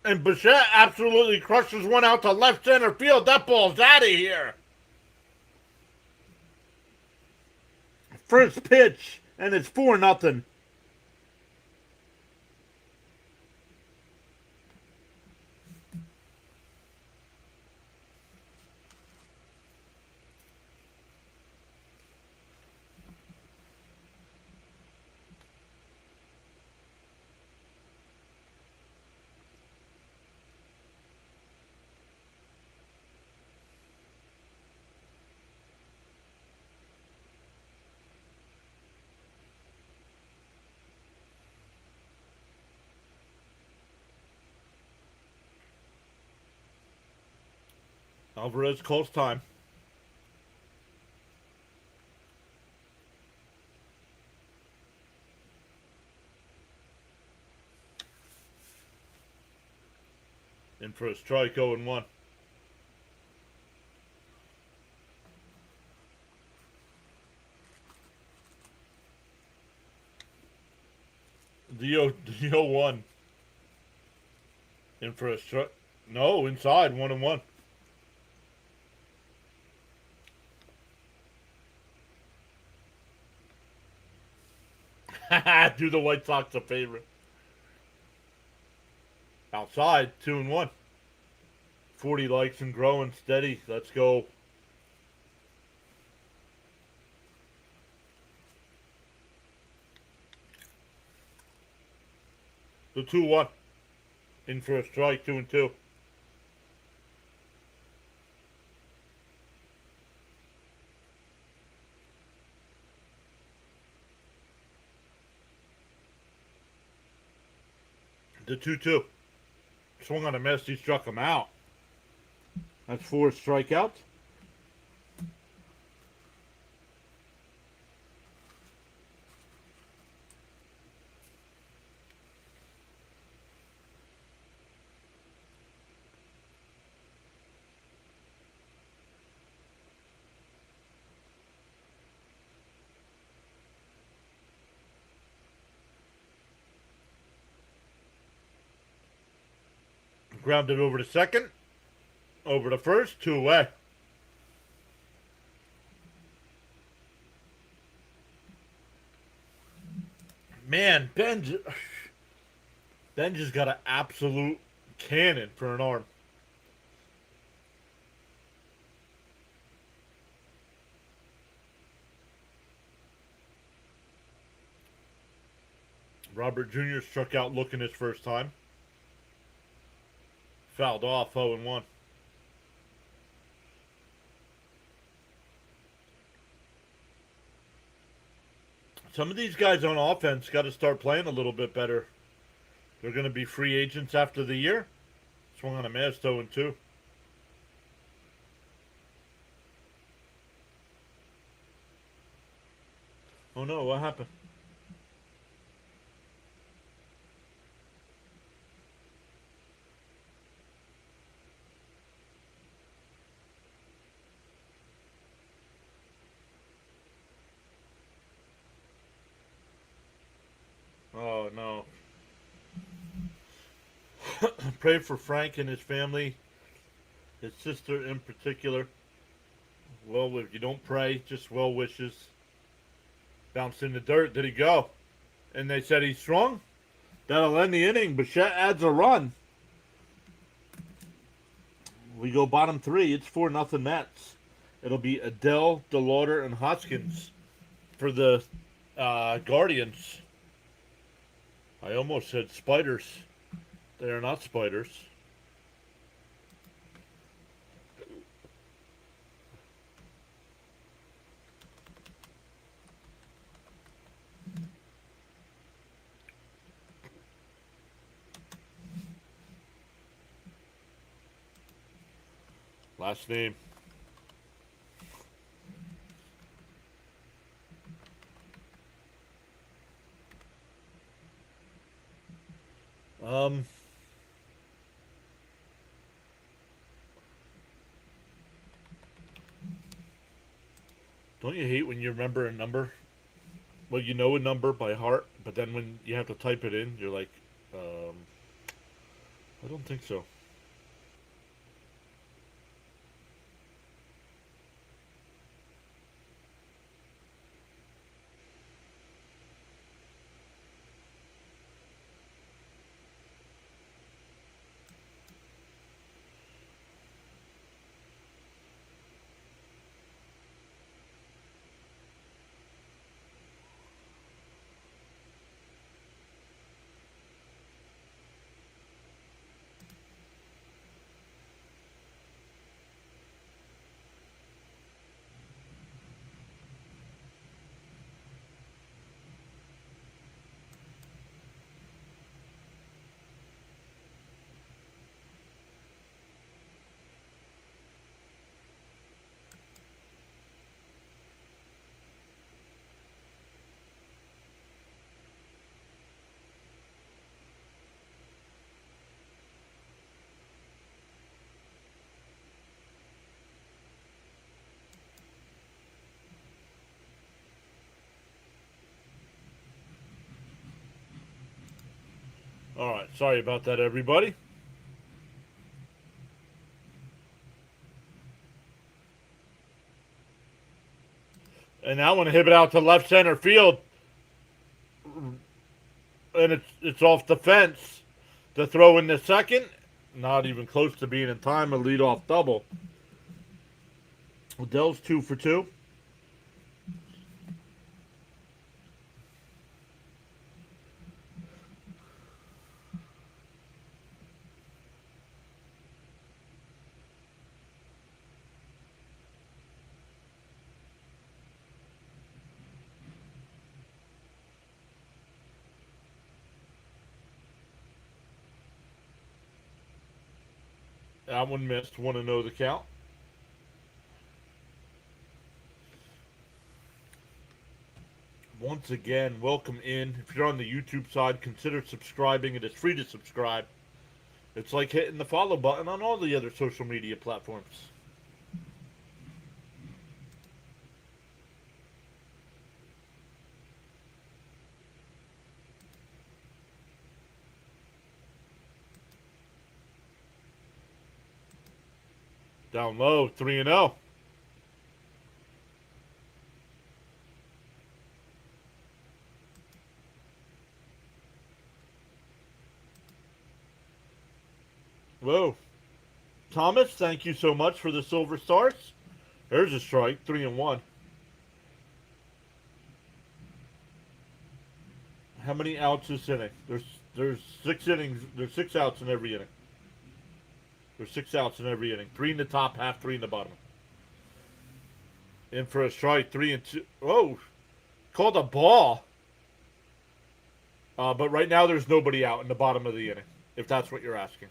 And Bichette absolutely crushes one out to left center field. That ball's out of here. First pitch, and it's 4-0. Alvarez calls time. In for a strike, 0-1. The 0-1. In for a strike. No, inside, 1-1. Do the White Sox a favor. Outside, 2-1. 40 likes and growing steady. Let's go. The 2-1. In for a strike, 2-2. The 2-2. Swung on a miss. He struck him out. That's 4 strikeouts. Grounded over to second. Over to first. 2 away. Man, Ben just got an absolute cannon for an arm. Robert Jr. struck out looking his first time. Fouled off, 0-1. Some of these guys on offense got to start playing a little bit better. They're going to be free agents after the year. Swung on a miss, 0-2. Oh no, what happened? Oh no. Pray for Frank and his family, his sister in particular. Well, if you don't pray, just well wishes. Bounced in the dirt. Did he go? And they said he's strong. That'll end the inning. Bichette adds a run. We go bottom 3. It's 4-0 Mets. It'll be Adele, DeLauder, and Hoskins for the Guardians. I almost said spiders. They are not spiders. Last name. Um, don't you hate when you remember a number? Well, you know a number by heart, but then when you have to type it in, you're like, I don't think so. All right, sorry about that, everybody. And now I want to hit it out to left center field, and it's off the fence. To throw in the second, not even close to being in time. A leadoff double. Adele's 2 for 2. That one missed. Want to know the count? Once again, welcome in. If you're on the YouTube side, consider subscribing. It is free to subscribe. It's like hitting the follow button on all the other social media platforms. Down low, 3-0. Whoa. Thomas, thank you so much for the silver stars. There's a strike, 3-1. How many outs this inning? There's 6 innings. There's 6 outs in every inning. There's 6 outs in every inning. 3 in the top half, 3 in the bottom. In for a strike, 3-2. Oh, called a ball. But right now there's nobody out in the bottom of the inning, if that's what you're asking.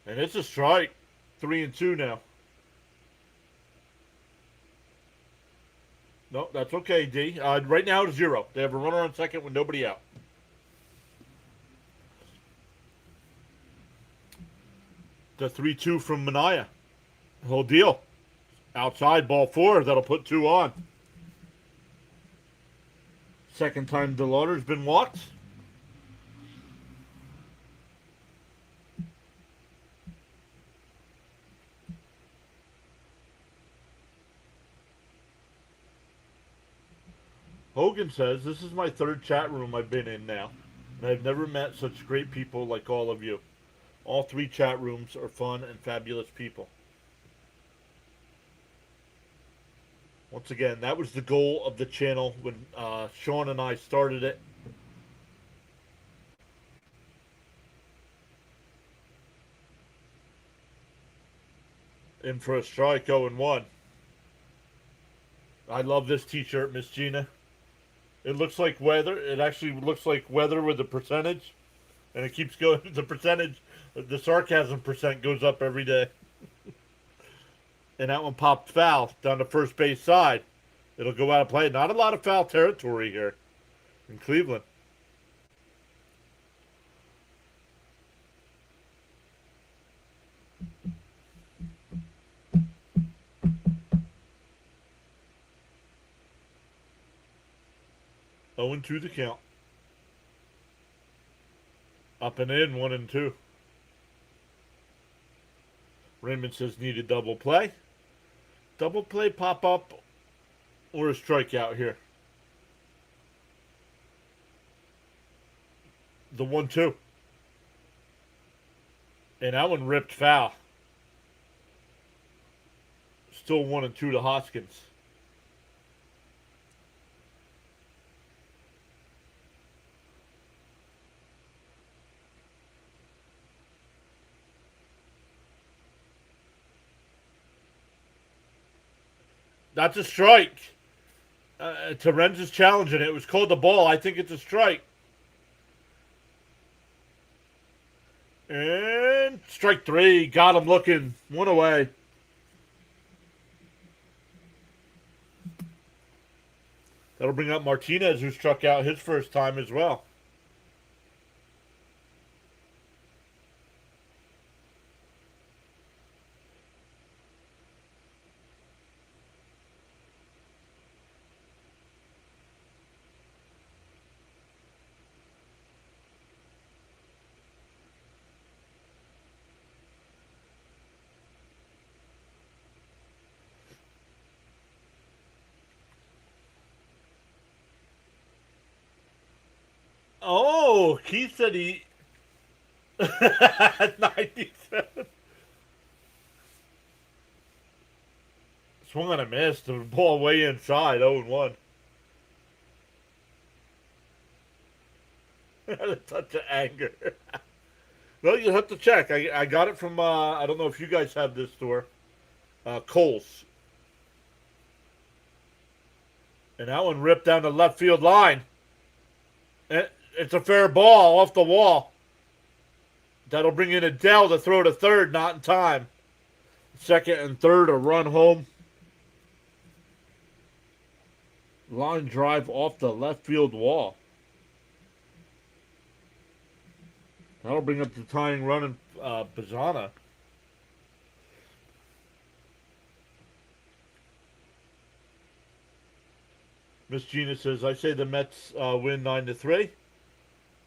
And it's a strike. 3-2 now. No, that's okay, D. Right now it's 0. They have a runner on second with nobody out. The 3-2 from Mania. Whole deal. Outside, ball 4. That'll put 2 on. Second time DeLauder's been walked. Hogan says, this is my 3rd chat room I've been in now. And I've never met such great people like all of you. All 3 chat rooms are fun and fabulous people. Once again, that was the goal of the channel when Sean and I started it. In for a strike, 0-1. I love this t-shirt, Miss Gina. It looks like weather. It actually looks like weather with a percentage. And it keeps going. The percentage, the sarcasm percent goes up every day. And that one popped foul down the first base side. It'll go out of play. Not a lot of foul territory here in Cleveland. Oh, and 2 the count. Up and in, 1 and 2. Raymond says need a double play. Double play pop up or a strikeout here. The 1-2. And that one ripped foul. Still 1 and 2 to Hoskins. That's a strike. Terens is challenging it. It was called the ball. I think it's a strike. And strike 3. Got him looking. 1 away. That'll bring up Martinez, who struck out his first time as well. Oh, Keith said he... 97. Swung on a miss. The ball way inside. 0-1. A touch of anger. Well, you have to check. I got it from, I don't know if you guys have this store. Kohl's. And that one ripped down the left field line. It's a fair ball off the wall. That'll bring in Adele to throw to third, not in time. Second and third, a run home. Line drive off the left field wall. That'll bring up the tying run in Bazana. Miss Gina says, I say the Mets win 9-3.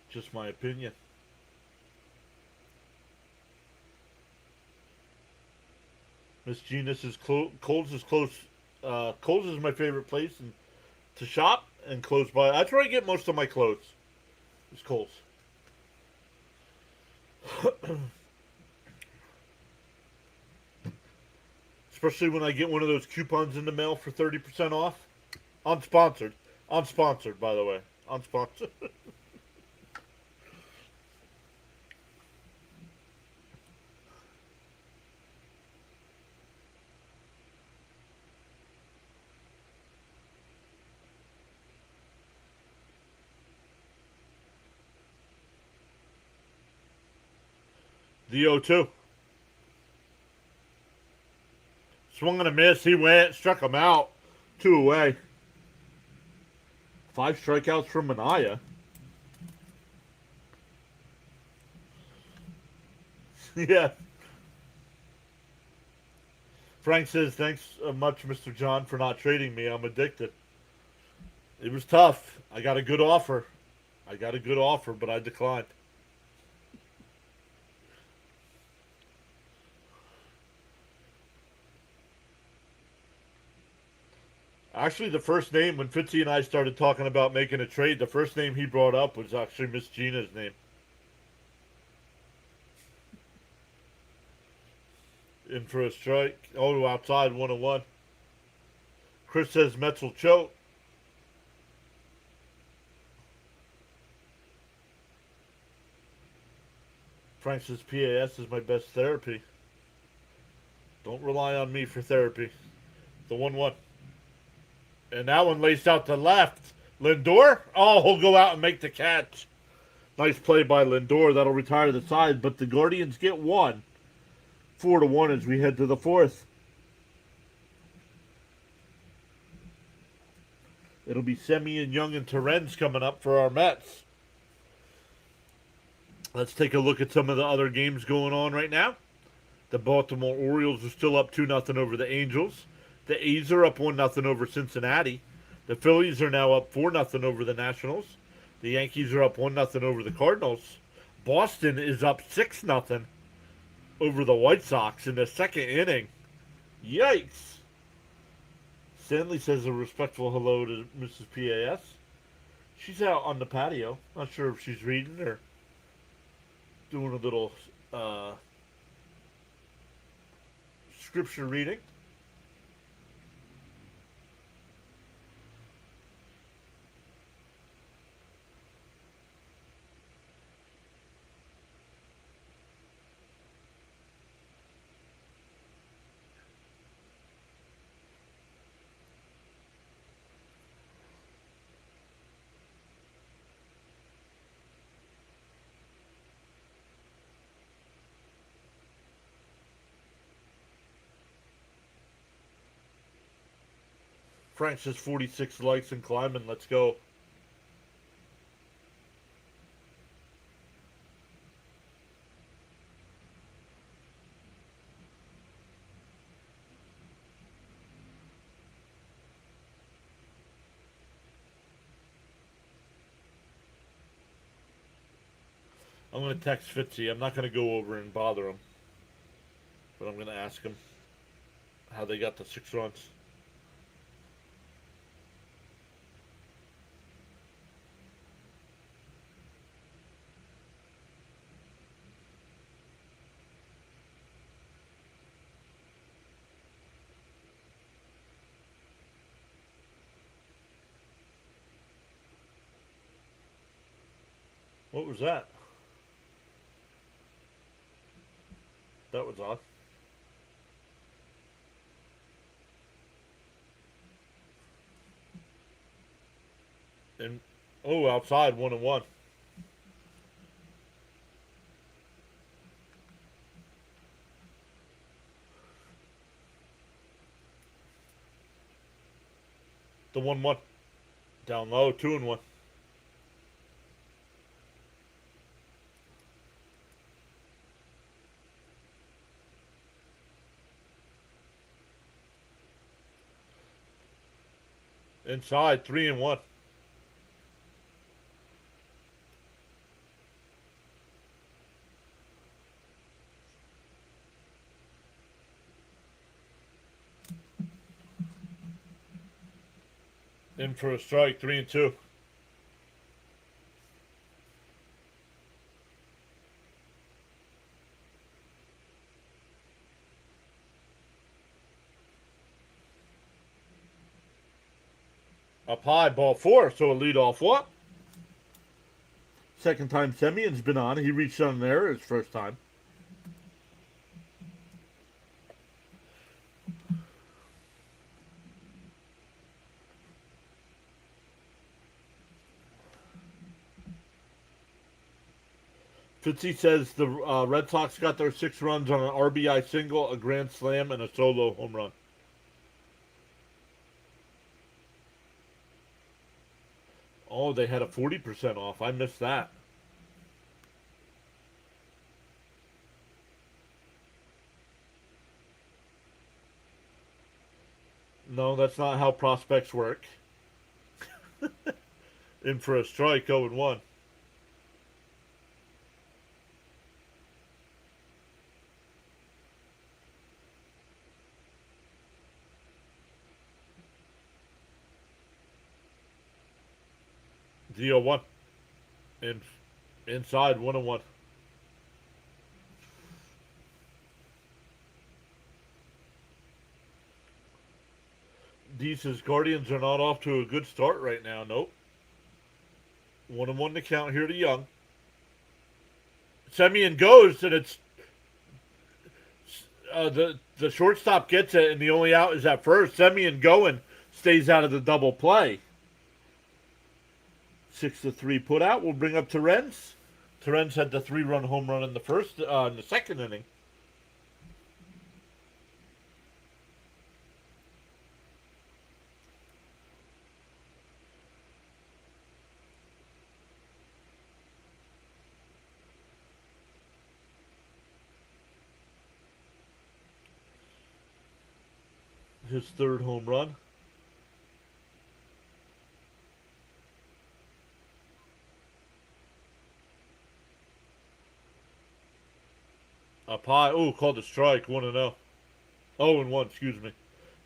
Just my opinion. Miss Gina says, Kohl's is close. Kohl's is my favorite place to shop and close by. That's where I get most of my clothes. It's Kohl's. Especially when I get one of those coupons in the mail for 30% off. Unsponsored. Unsponsored, by the way. Unsponsored. The 0-2. Swung and a miss. He went. Struck him out. 2 away. 5 strikeouts from Minaya. Yeah. Frank says, thanks much, Mr. John, for not trading me. I'm addicted. It was tough. I got a good offer. But I declined. Actually, the first name, when Fitzy and I started talking about making a trade, the first name he brought up was actually Miss Gina's name. In for a strike. Oh, outside, 1-1. Chris says Mets will choke. Frank says PAS is my best therapy. Don't rely on me for therapy. The 1-1. And that one laced out to left. Lindor? Oh, he'll go out and make the catch. Nice play by Lindor. That'll retire the side, but the Guardians get one. 4-1 as we head to the fourth. It'll be Semien, Young, and Terrence coming up for our Mets. Let's take a look at some of the other games going on right now. The Baltimore Orioles are still up 2-0 over the Angels. The A's are up 1-0 over Cincinnati. The Phillies are now up 4-0 over the Nationals. The Yankees are up 1-0 over the Cardinals. Boston is up 6-0 over the White Sox in the second inning. Yikes. Stanley says a respectful hello to Mrs. PAS. She's out on the patio. Not sure if she's reading or doing a little scripture reading. Frank says 46 likes and climbing. Let's go. I'm going to text Fitzy. I'm not going to go over and bother him. But I'm going to ask him how they got the 6 runs. What was that? That was odd. And outside 1-1. The 1-1. Down low, 2-1. Inside, 3-1. In for a strike, 3-2. Up high, ball 4, so a leadoff walk. Second time Semien's been on. He reached on there his first time. Fitzy says the Red Sox got their 6 runs on an RBI single, a grand slam, and a solo home run. Oh, they had a 40% off. I missed that. No, that's not how prospects work. In for a strike, 0-1. The 0-1. Inside, 1-1. D says Guardians are not off to a good start right now. Nope. 1-1 to count here to Young. Semien goes, and it's the shortstop gets it, and the only out is at first. Semien going stays out of the double play. 6-3 put out. We'll bring up Terrence. Terens had the 3-run home run in the second inning. His 3rd home run. Up high. Oh, called a strike. 1-0. 0-1, excuse me.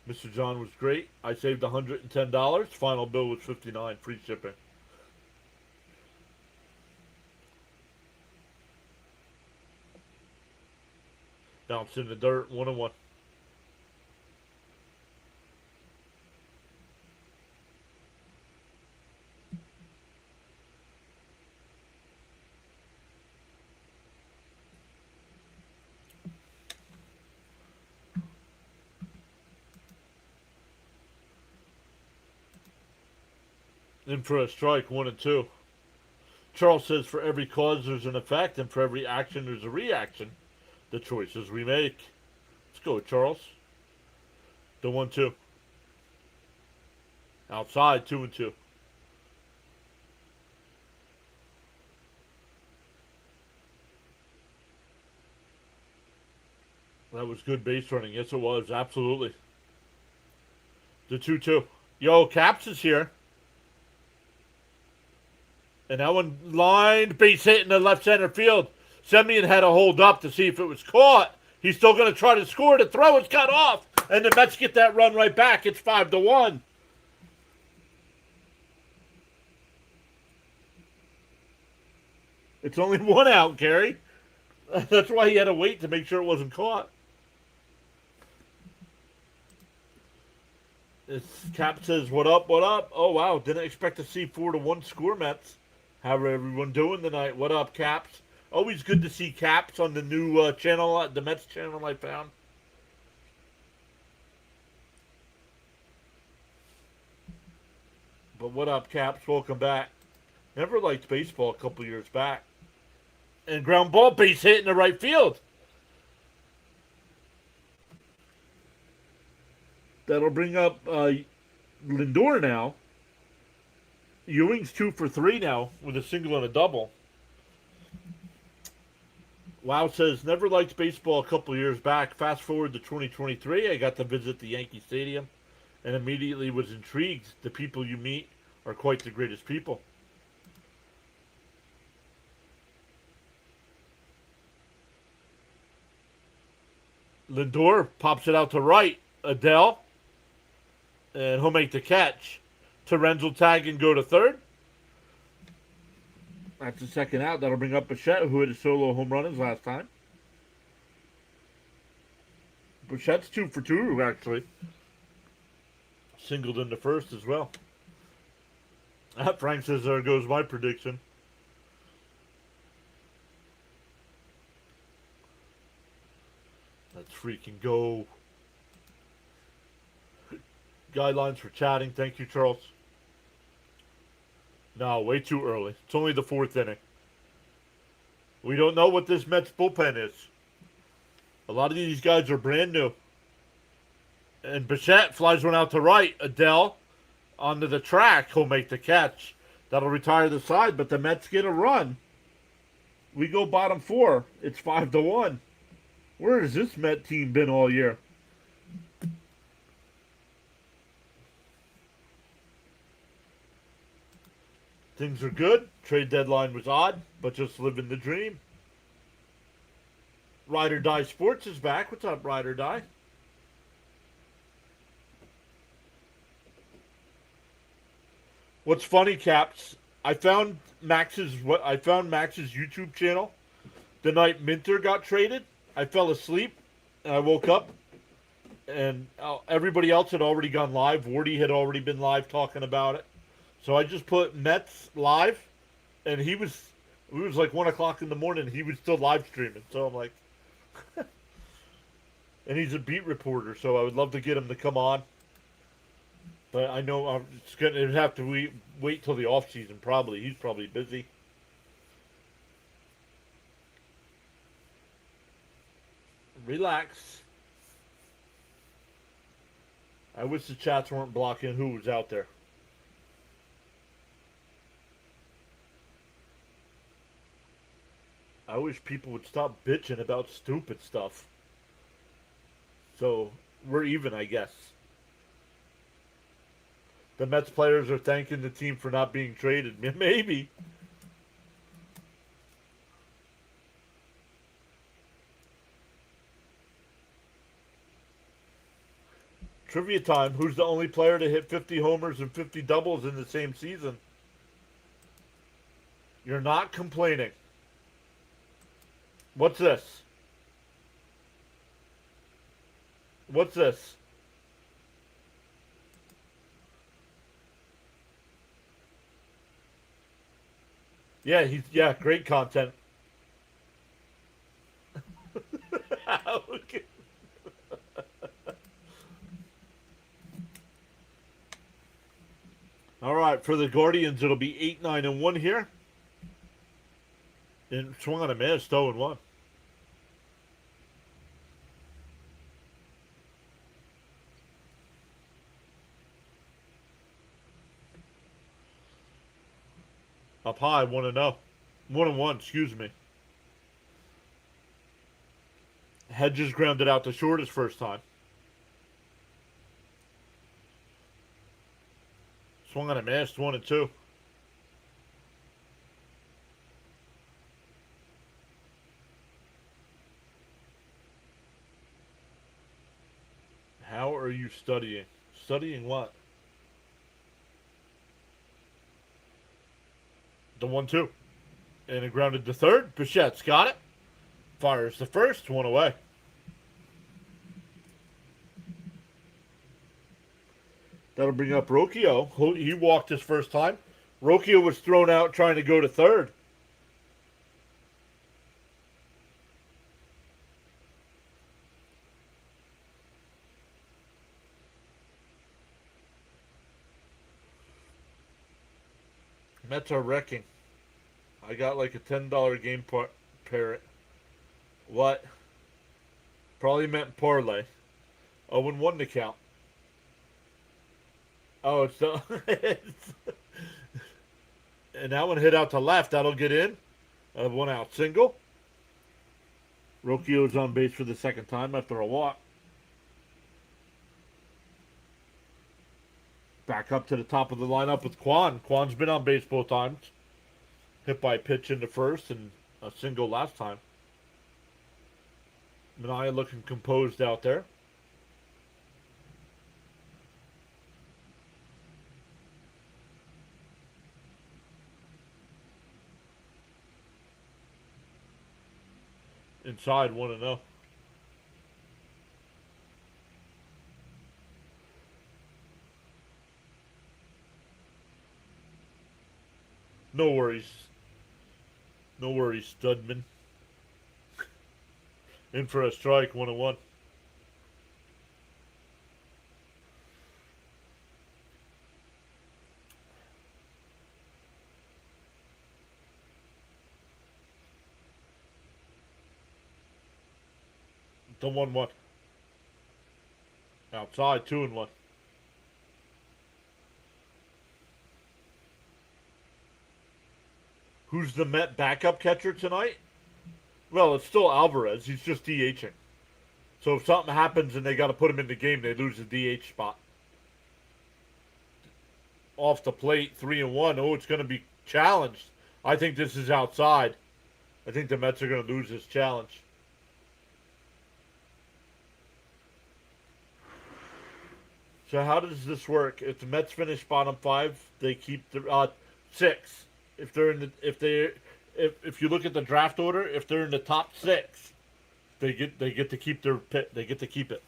Mr. John was great. I saved $110. Final bill was $59. Free shipping. Bounced in the dirt. 1-1. In for a strike. 1-2. Charles says, for every cause there's an effect, and for every action there's a reaction. The choices we make. Let's go, Charles. The 1-2. Outside. 2-2. That was good base running. Yes, it was. Absolutely. The 2-2. Yo, Caps is here. And that one lined, base hit in the left center field. Semien had to hold up to see if it was caught. He's still going to try to score. The throw is cut off. And the Mets get that run right back. It's 5-1. It's only 1 out, Gary. That's why he had to wait to make sure it wasn't caught. Cap says, what up, what up? Oh, wow. Didn't expect to see 4-1 score, Mets. How are everyone doing tonight? What up, Caps? Always good to see Caps on the new channel, the Mets channel I found. But what up, Caps? Welcome back. Never liked baseball a couple years back. And ground ball, base hit in the right field. That'll bring up Lindor now. Ewing's 2 for 3 now with a single and a double. Wow says, never liked baseball a couple years back. Fast forward to 2023, I got to visit the Yankee Stadium and immediately was intrigued. The people you meet are quite the greatest people. Lindor pops it out to right. Adele. And he'll make the catch. Terens will tag and go to third. That's the second out. That'll bring up Bichette, who hit a solo home run his last time. Bichette's 2 for 2, actually. Singled in the first as well. Frank says, there goes my prediction. Let's freaking go. Guidelines for chatting. Thank you, Charles. No, way too early. It's only the 4th inning. We don't know what this Mets bullpen is. A lot of these guys are brand new. And Bichette flies one out to right. Adele onto the track. He'll make the catch. That'll retire the side, but the Mets get a run. We go bottom 4. It's 5-1. Where has this Met team been all year? Things are good. Trade deadline was odd, but just living the dream. Ride or Die Sports is back. What's up, Ride or Die? What's funny, Caps? I found Max's YouTube channel the night Minter got traded. I fell asleep and I woke up and everybody else had already gone live. Wardy had already been live talking about it. So I just put Mets live, and it was like 1 o'clock in the morning. He was still live streaming. So I'm like, and he's a beat reporter, so I would love to get him to come on. But I know it'd have to wait till the off season. Probably he's probably busy. Relax. I wish the chats weren't blocking who was out there. I wish people would stop bitching about stupid stuff. So, we're even, I guess. The Mets players are thanking the team for not being traded. Maybe. Trivia time. Who's the only player to hit 50 homers and 50 doubles in the same season? You're not complaining. What's this? What's this? Yeah, great content. Okay. All right, for the Guardians, it'll be 8-9-1 here. And swung on a miss, 0-1. Up high, 1-0. 1-1, excuse me. Hedges grounded out to short his first time. Swung on a miss, 1-2. How are you studying? Studying what? The 1-2. And it grounded to third. Bichette's got it. Fires the first, one away. That'll bring up Rocchio. He walked his first time. Rocchio was thrown out trying to go to third. Mets are wrecking. I got like a $10 game parrot. What? Probably meant parlay. 0-1 to count. Oh, it's the and that one hit out to left. That'll get in. One out single. Rocchio's on base for the second time after a walk. Back up to the top of the lineup with Quan. Quan's been on base both times. Hit by a pitch in the first and a single last time. Minaya looking composed out there. Inside 1-0. No worries. No worries, Studman. In for a strike, 1-1. The 1-1. Outside, 2-1. Who's the Met backup catcher tonight? Well, it's still Alvarez. He's just DHing. So if something happens and they got to put him in the game, they lose the DH spot. Off the plate, 3-1. Oh, it's going to be challenged. I think this is outside. I think the Mets are going to lose this challenge. So how does this work? If the Mets finish bottom 5, they keep the 6. If they're in the if you look at the draft order, if they're in the top 6, they get to keep their pit. They get to keep it.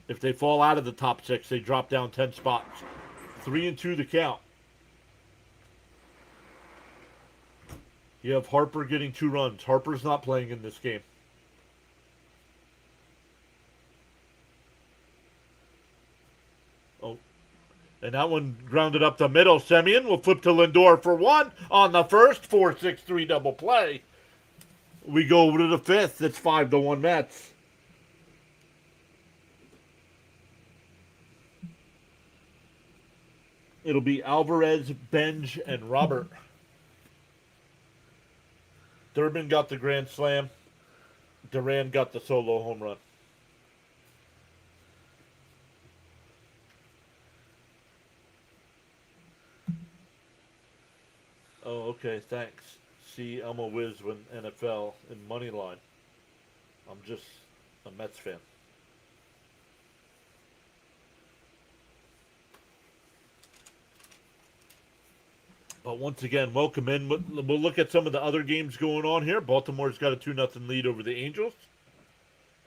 If they fall out of the top 6, they drop down 10 spots. 3-2 the count. You have Harper getting 2 runs. Harper's not playing in this game. Oh. And that one grounded up the middle. Semien will flip to Lindor for 1 on the first. 4-6-3 double play. We go over to the fifth. It's 5-1 Mets. It'll be Alvarez, Benj, and Robert. Durbin got the grand slam. Duran got the solo home run. Oh, okay, thanks. See, I'm a whiz when NFL in money line. I'm just a Mets fan. But once again, welcome in. We'll look at some of the other games going on here. Baltimore's got a 2-0 lead over the Angels.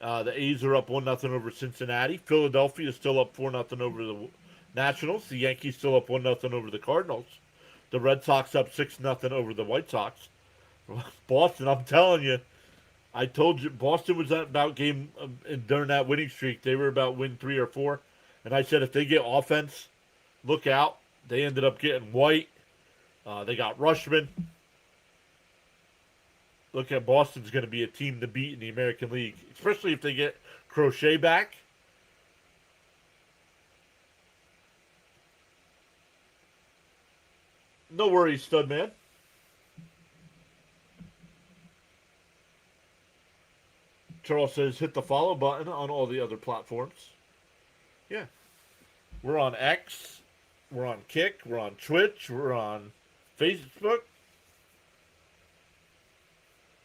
The A's are up 1-0 over Cincinnati. Philadelphia is still up 4-0 over the Nationals. The Yankees still up 1-0 over the Cardinals. The Red Sox up 6-0 over the White Sox. Boston, I'm telling you, I told you, Boston was about game during that winning streak. They were about win 3 or 4. And I said if they get offense, look out. They ended up getting White. They got Rushman. Look at Boston's going to be a team to beat in the American League, especially if they get Crochet back. No worries, stud man. Charles says hit the follow button on all the other platforms. Yeah. We're on X. We're on Kick. We're on Twitch. We're on Facebook.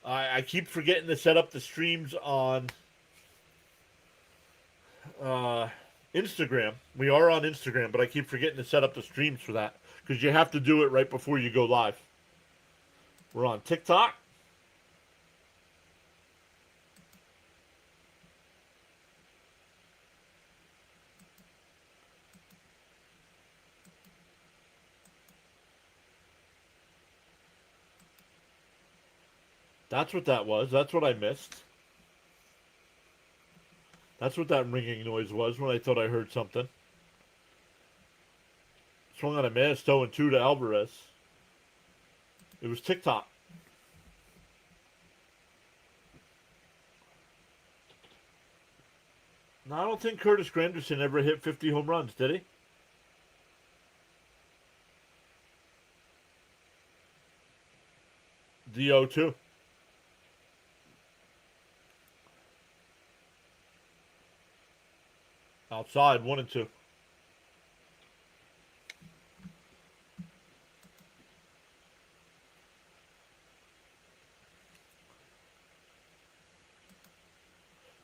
I keep forgetting to set up the streams on Instagram. We are on Instagram, but I keep forgetting to set up the streams for that because you have to do it right before you go live. We're on TikTok. That's what that was. That's what I missed. That's what that ringing noise was when I thought I heard something. Swung on a miss, 0-2 to Alvarez. It was TikTok. No, I don't think Curtis Granderson ever hit 50 home runs, did he? The 0-2. Outside, 1-2.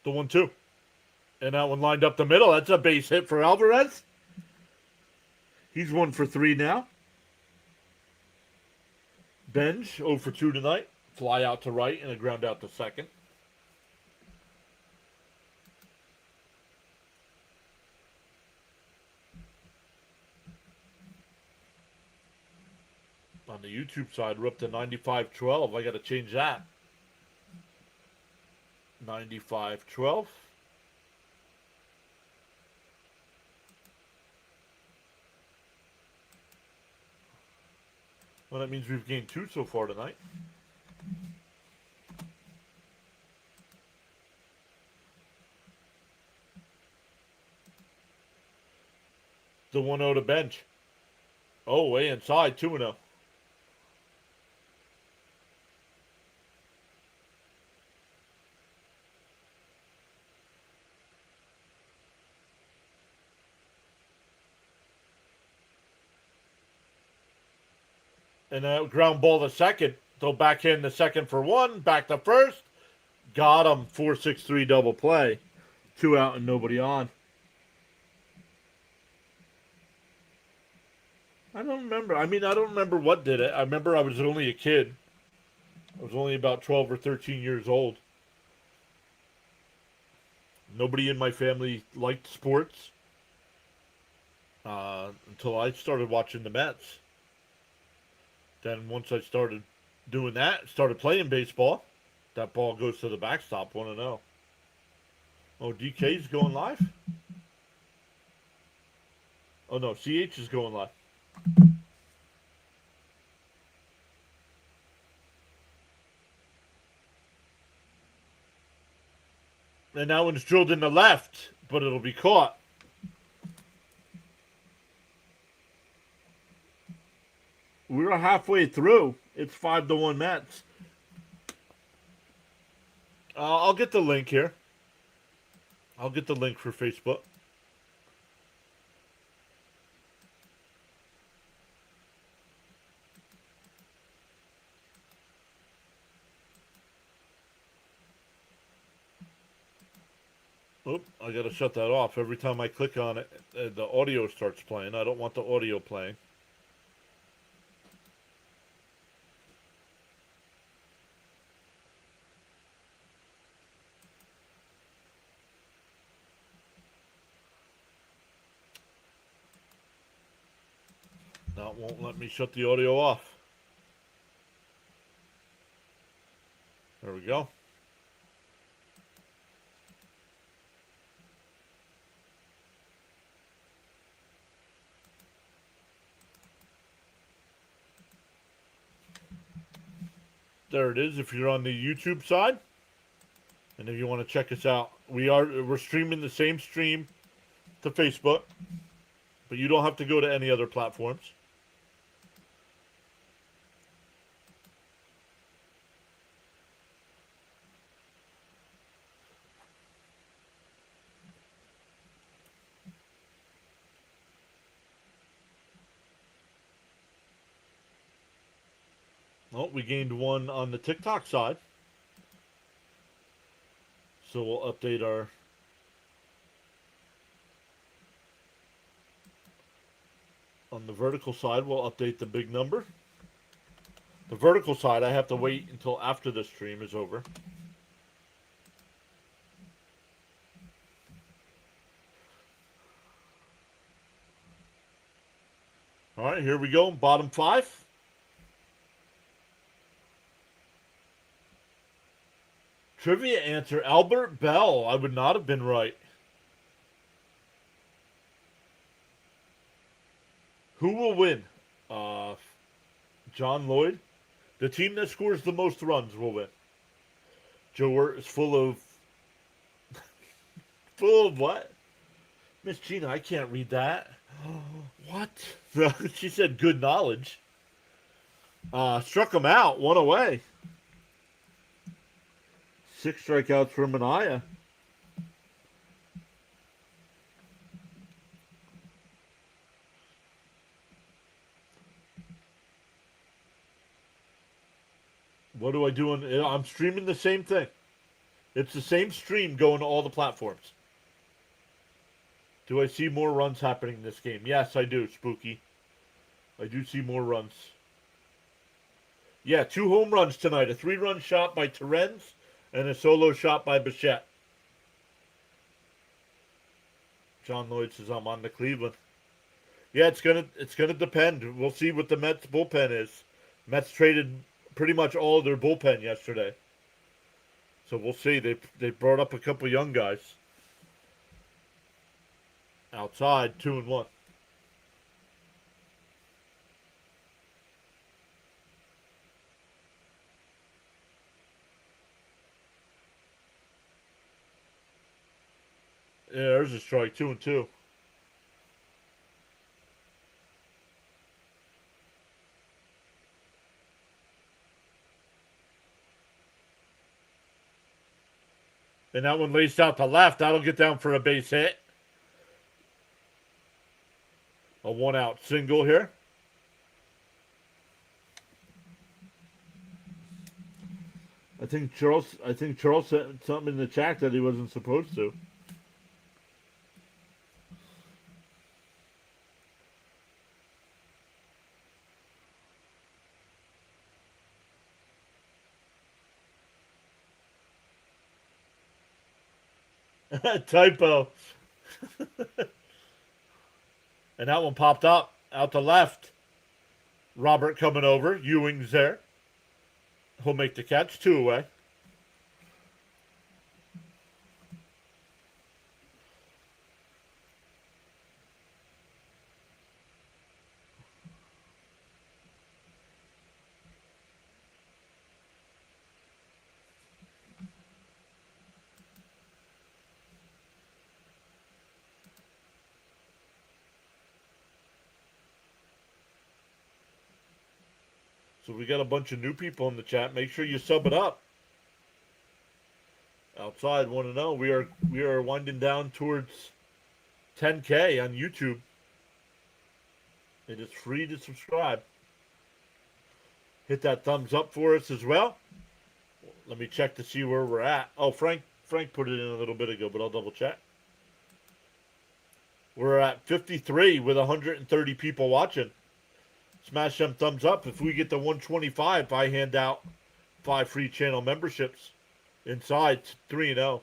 The 1-2. And that one lined up the middle. That's a base hit for Alvarez. He's 1 for 3 now. Benj, 0 for 2 tonight. Fly out to right and a ground out to second. On the YouTube side, we're up to 95-12. I got to change that. 95-12. Well, that means we've gained 2 so far tonight. The 1-0 to Bench. Oh, way inside, 2-0. And a ground ball to second. Throw back in the second for 1. Back to first. Got him. 4-6-3 double play. 2 out and nobody on. I don't remember. I don't remember what did it. I remember I was only a kid. I was only about 12 or 13 years old. Nobody in my family liked sports until I started watching the Mets. Then once I started doing that, started playing baseball, that ball goes to the backstop, 1-0. Oh, DK's going live? Oh, no, CH is going live. And that one's drilled in the left, but it'll be caught. We're halfway through. It's 5-1 Mets. I'll get the link here. I'll get the link for Facebook. Oop, I gotta shut that off. Every time I click on it, the audio starts playing. I don't want the audio playing. That won't let me shut the audio off. There we go. There it is if you're on the YouTube side. And if you want to check us out, we're streaming the same stream to Facebook, but you don't have to go to any other platforms. Well, we gained one on the TikTok side. So we'll update our... On the vertical side, we'll update the big number. The vertical side, I have to wait until after the stream is over. All right, here we go. Bottom 5. Trivia answer, Albert Bell. I would not have been right. Who will win? John Lloyd. The team that scores the most runs will win. Joe Wirt is full of... full of what? Miss Gina, I can't read that. What? She said good knowledge. Struck him out. One away. 6 strikeouts for Mania. What do I do? I'm streaming the same thing. It's the same stream going to all the platforms. Do I see more runs happening in this game? Yes, I do, Spooky. I do see more runs. Yeah, 2 home runs tonight. A 3-run shot by Terrence and a solo shot by Bichette. John Lloyd says I'm on to Cleveland. Yeah, it's gonna depend. We'll see what the Mets bullpen is. Mets traded pretty much all of their bullpen yesterday. So we'll see. They brought up a couple young guys. Outside, 2-1. Yeah, there's a strike, 2-2. And that one laced out to left. That'll get down for a base hit. A 1-out single here. I think Charles said something in the chat that he wasn't supposed to. Typo. And that one popped up out to left. Robert coming over. Ewing's there. He'll make the catch. 2 away. So we got a bunch of new people in the chat. Make sure you sub it up. Outside want to know we are winding down towards 10K on YouTube. It is free to subscribe. Hit that thumbs up for us as well. Let me check to see where we're at. Oh, Frank put it in a little bit ago, but I'll double check. We're at 53 with 130 people watching. Smash them thumbs up. If we get to 125, I hand out 5 free channel memberships. Inside 3-0.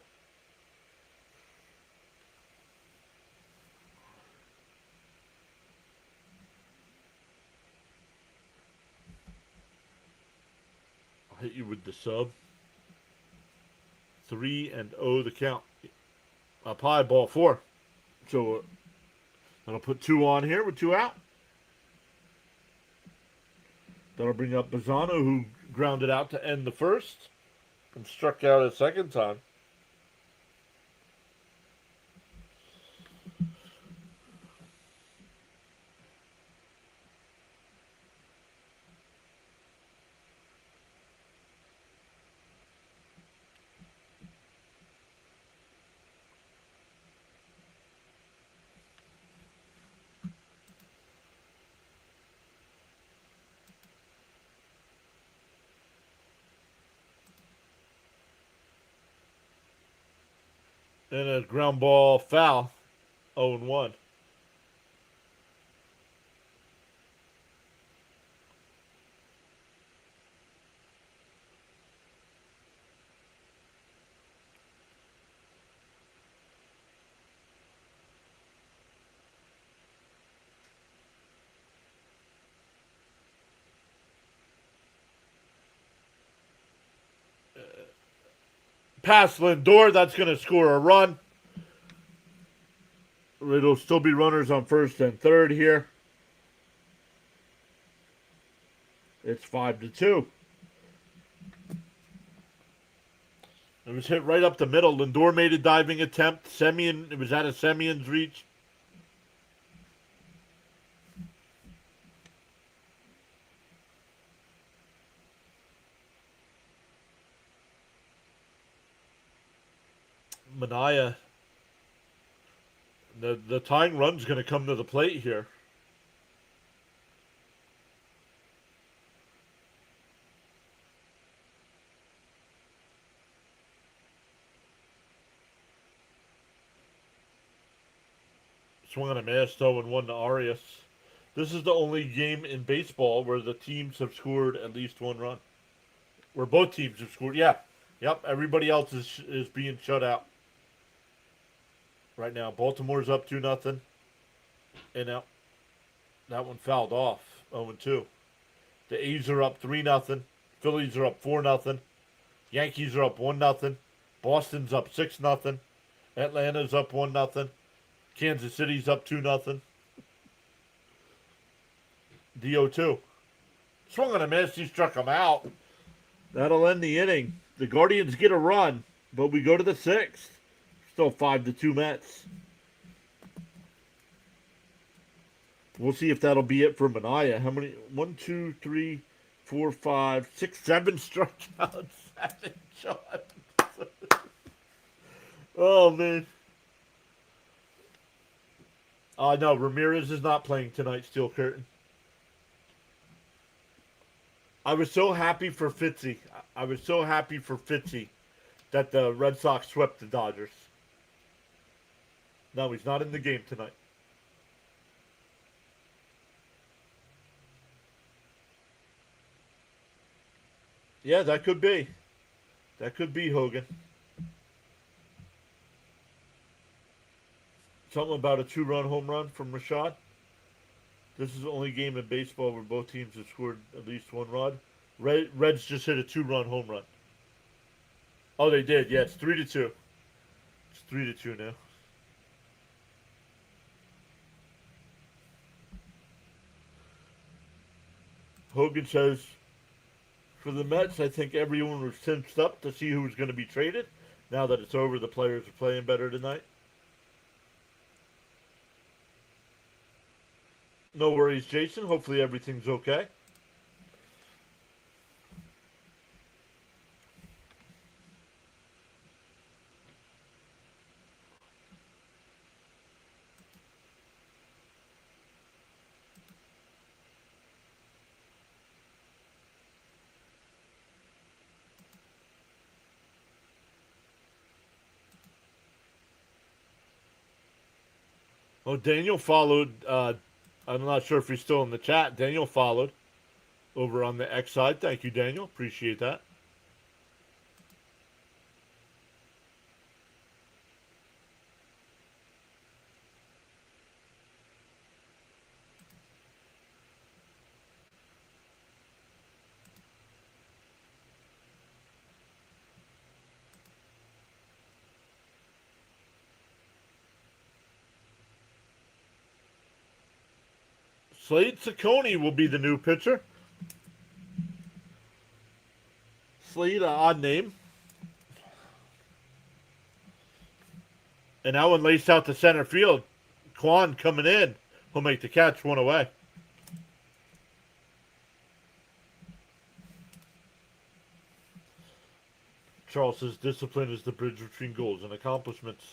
I'll hit you with the sub. 3-0 the count. Up high, ball 4. So that'll put 2 on here with 2 out. That'll bring up Bazzano, who grounded out to end the first and struck out a second time. And a ground ball foul. 0-1. Pass Lindor. That's going to score a run. It'll still be runners on first and third here. It's 5-2. It was hit right up the middle. Lindor made a diving attempt. Semien, it was out of Semien's reach. Manaea. The tying run's going to come to the plate here. Swung on a miss, 0-1 to Arias. This is the only game in baseball where the teams have scored at least 1 run. Where both teams have scored. Yeah. Yep. Everybody else is being shut out. Right now, Baltimore's up 2-0. And now that one fouled off. 0-2. The A's are up 3-0. Phillies are up 4-0. Yankees are up 1-0. Boston's up 6-0. Atlanta's up 1-0. Kansas City's up 2-0. DO2. Swung on a miss. He struck him out. That'll end the inning. The Guardians get a run, but we go to the 6th. Still 5-2 Mets. We'll see if that'll be it for Manaea. How many? 1, 2, 3, 4, 5, 6, 7 strikeouts. 7 shots. Oh, man. No, Ramirez is not playing tonight, Steel Curtain. I was so happy for Fitzy. That the Red Sox swept the Dodgers. No, he's not in the game tonight. Yeah, that could be. That could be Hogan. Something about a 2-run home run from Rashad. This is the only game in baseball where both teams have scored at least 1 run. Reds just hit a 2-run home run. Oh, they did. Yeah, it's 3-2. It's 3-2 now. Hogan says, for the Mets, I think everyone was tensed up to see who was going to be traded. Now that it's over, the players are playing better tonight. No worries, Jason. Hopefully everything's okay. Oh, Daniel followed. I'm not sure if he's still in the chat. Daniel followed over on the X side. Thank you, Daniel. Appreciate that. Slade Ciccone will be the new pitcher. Slade, odd name. And that one laced out to center field. Quan coming in. He'll make the catch, one away. Charles says discipline is the bridge between goals and accomplishments.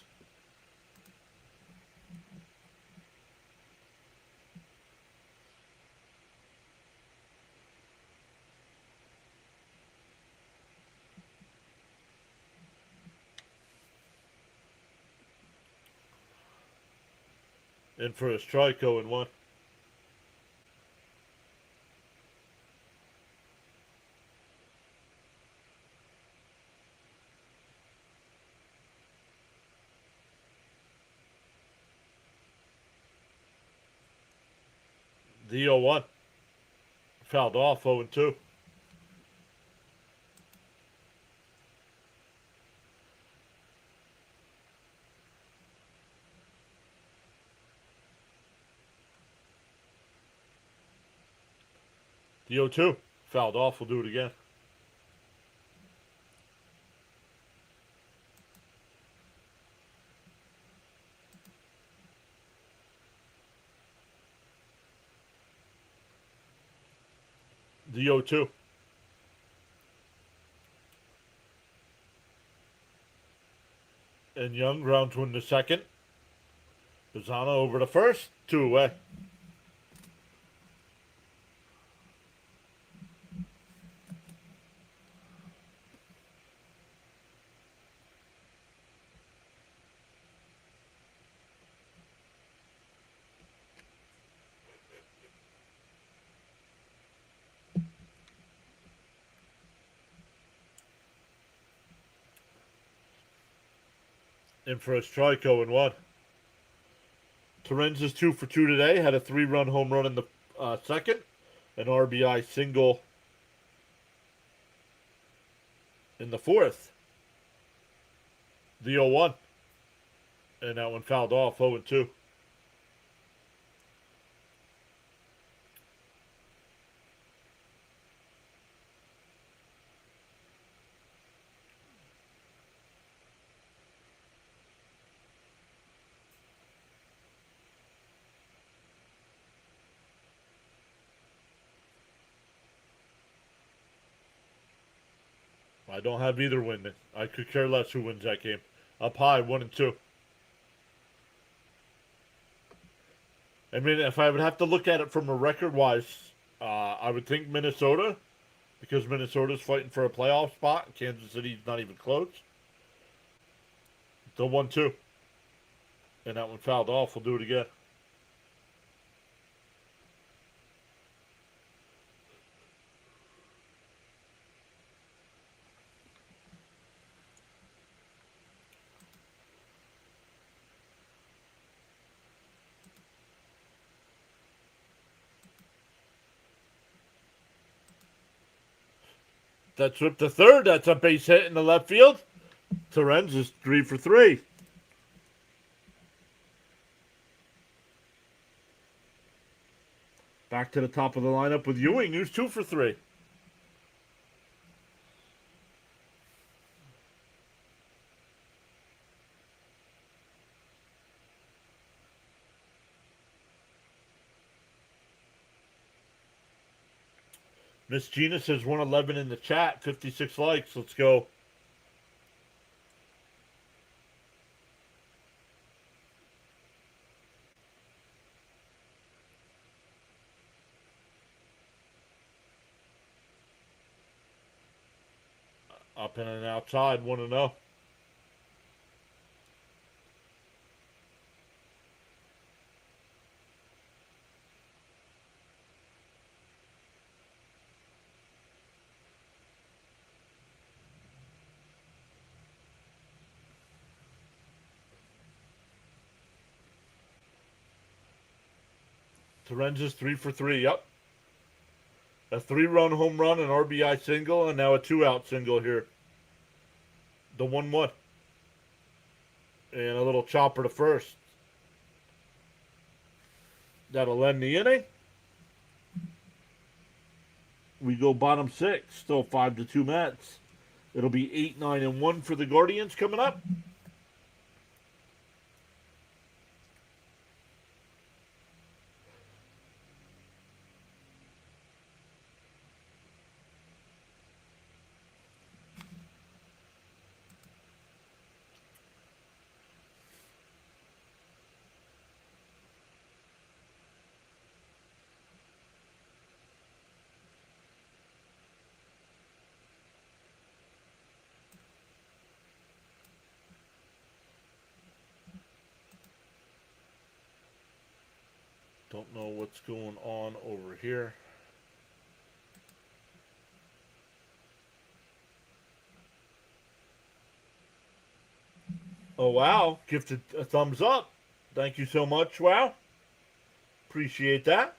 In for a strike, 0-1. The 0-1. Fouled off, 0-2. The 0-2. Fouled off, we'll do it again. The 0-2. And Young grounds one to second. Bizana over to first. 2 away. In for a strike, 0-1. Torrens is 2 for 2 today. Had a 3-run home run in the second. An RBI single in the fourth. The 0-1. And that one fouled off, 0-2. I don't have either win. I could care less who wins that game. Up high, 1-2. I mean, if I would have to look at it from a record-wise, I would think Minnesota, because Minnesota's fighting for a playoff spot. Kansas City's not even close. The 1-2. And that one fouled off. We'll do it again. That's ripped to third. That's a base hit in the left field. Torrens is 3 for 3. Back to the top of the lineup with Ewing, who's 2 for 3. Miss Gina says 111 in the chat, 56 likes. Let's go. Up in and outside, 1-0. Terenza's 3 for 3. Yep. A 3-run home run, an RBI single, and now a 2-out single here. The 1-1. And a little chopper to first. That'll end the inning. We go bottom 6. Still 5-2 Mets. It'll be 8, 9, and 1 for the Guardians coming up. Don't know what's going on over here. Oh, wow. Gifted a thumbs up. Thank you so much, wow. Appreciate that.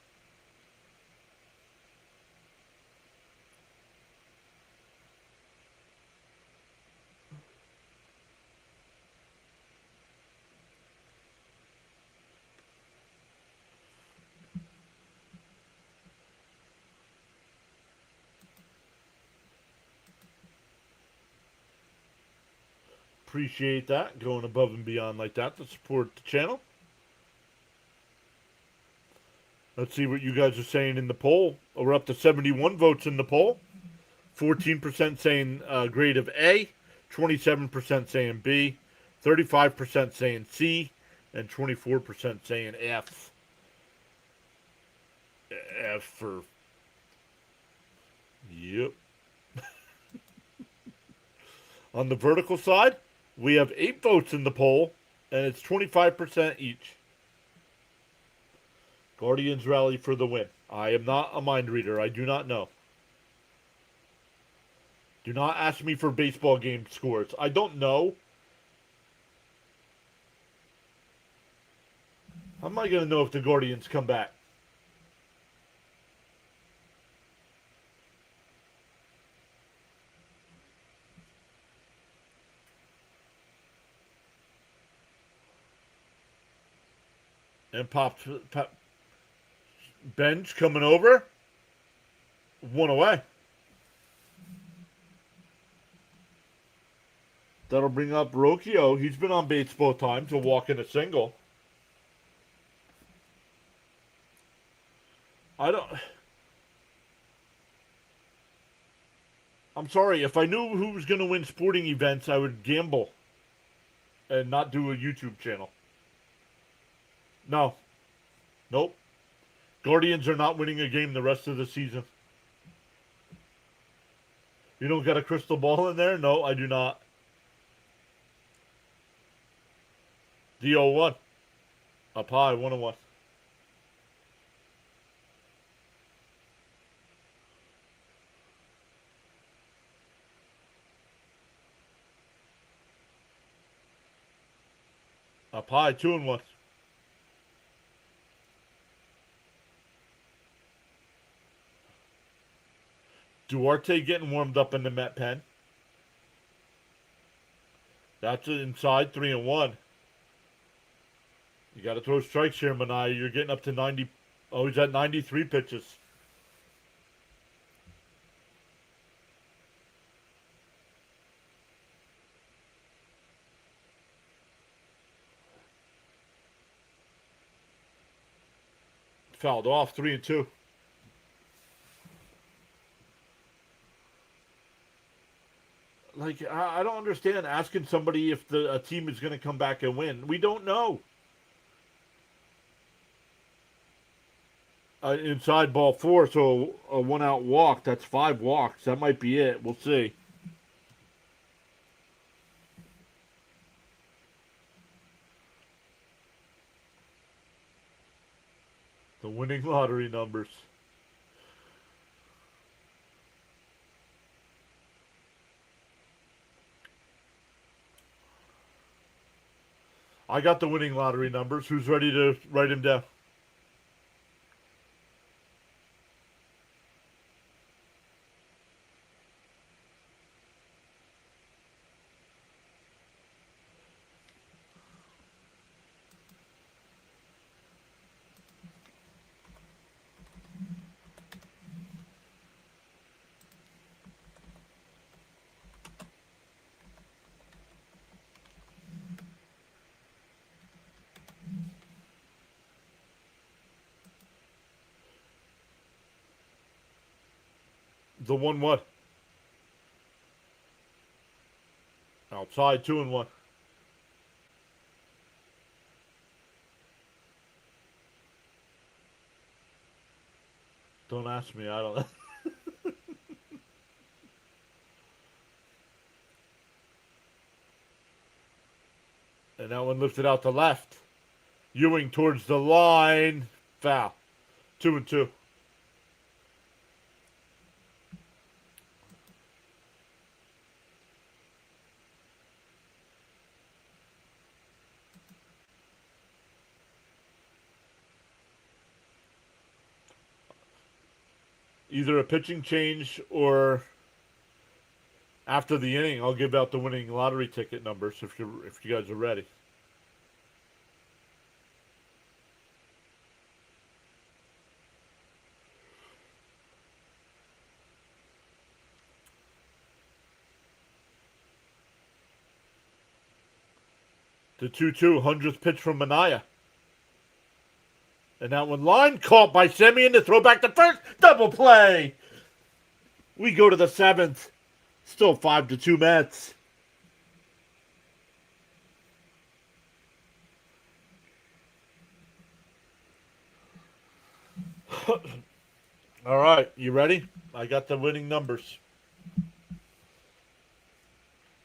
Appreciate that. Going above and beyond like that to support the channel. Let's see what you guys are saying in the poll. We're up to 71 votes in the poll. 14% saying grade of A, 27% saying B, 35% saying C, and 24% saying F. F for... Yep. On the vertical side, we have 8 votes in the poll, and it's 25% each. Guardians rally for the win. I am not a mind reader. I do not know. Do not ask me for baseball game scores. I don't know. How am I going to know if the Guardians come back? And Bench coming over. 1 away. That'll bring up Rocchio. He's been on base both times. A walk and a single. I'm sorry. If I knew who was going to win sporting events, I would gamble and not do a YouTube channel. No. Nope. Guardians are not winning a game the rest of the season. You don't got a crystal ball in there? No, I do not. The 0-1. Up high, 1-1. Up high, 2-1. Duarte getting warmed up in the Met pen. That's inside, 3-1. You got to throw strikes here, Manai. You're getting up to 90. Oh, he's at 93 pitches. Fouled off, 3-2. Like, I don't understand asking somebody if a team is going to come back and win. We don't know. Inside ball 4, so a 1-out walk. That's 5 walks. That might be it. We'll see. The winning lottery numbers. I got the winning lottery numbers. Who's ready to write him down? The one what? Outside 2-1. Don't ask me. I don't. And that one lifted out to left. Ewing towards the line. Foul. 2-2. Either a pitching change or after the inning, I'll give out the winning lottery ticket numbers if you guys are ready. The 2-2, 100th pitch from Manaea. And that one line caught by Semien to throw back to first. Double play. We go to the 7th. Still 5-2 Mets. All right, you ready? I got the winning numbers.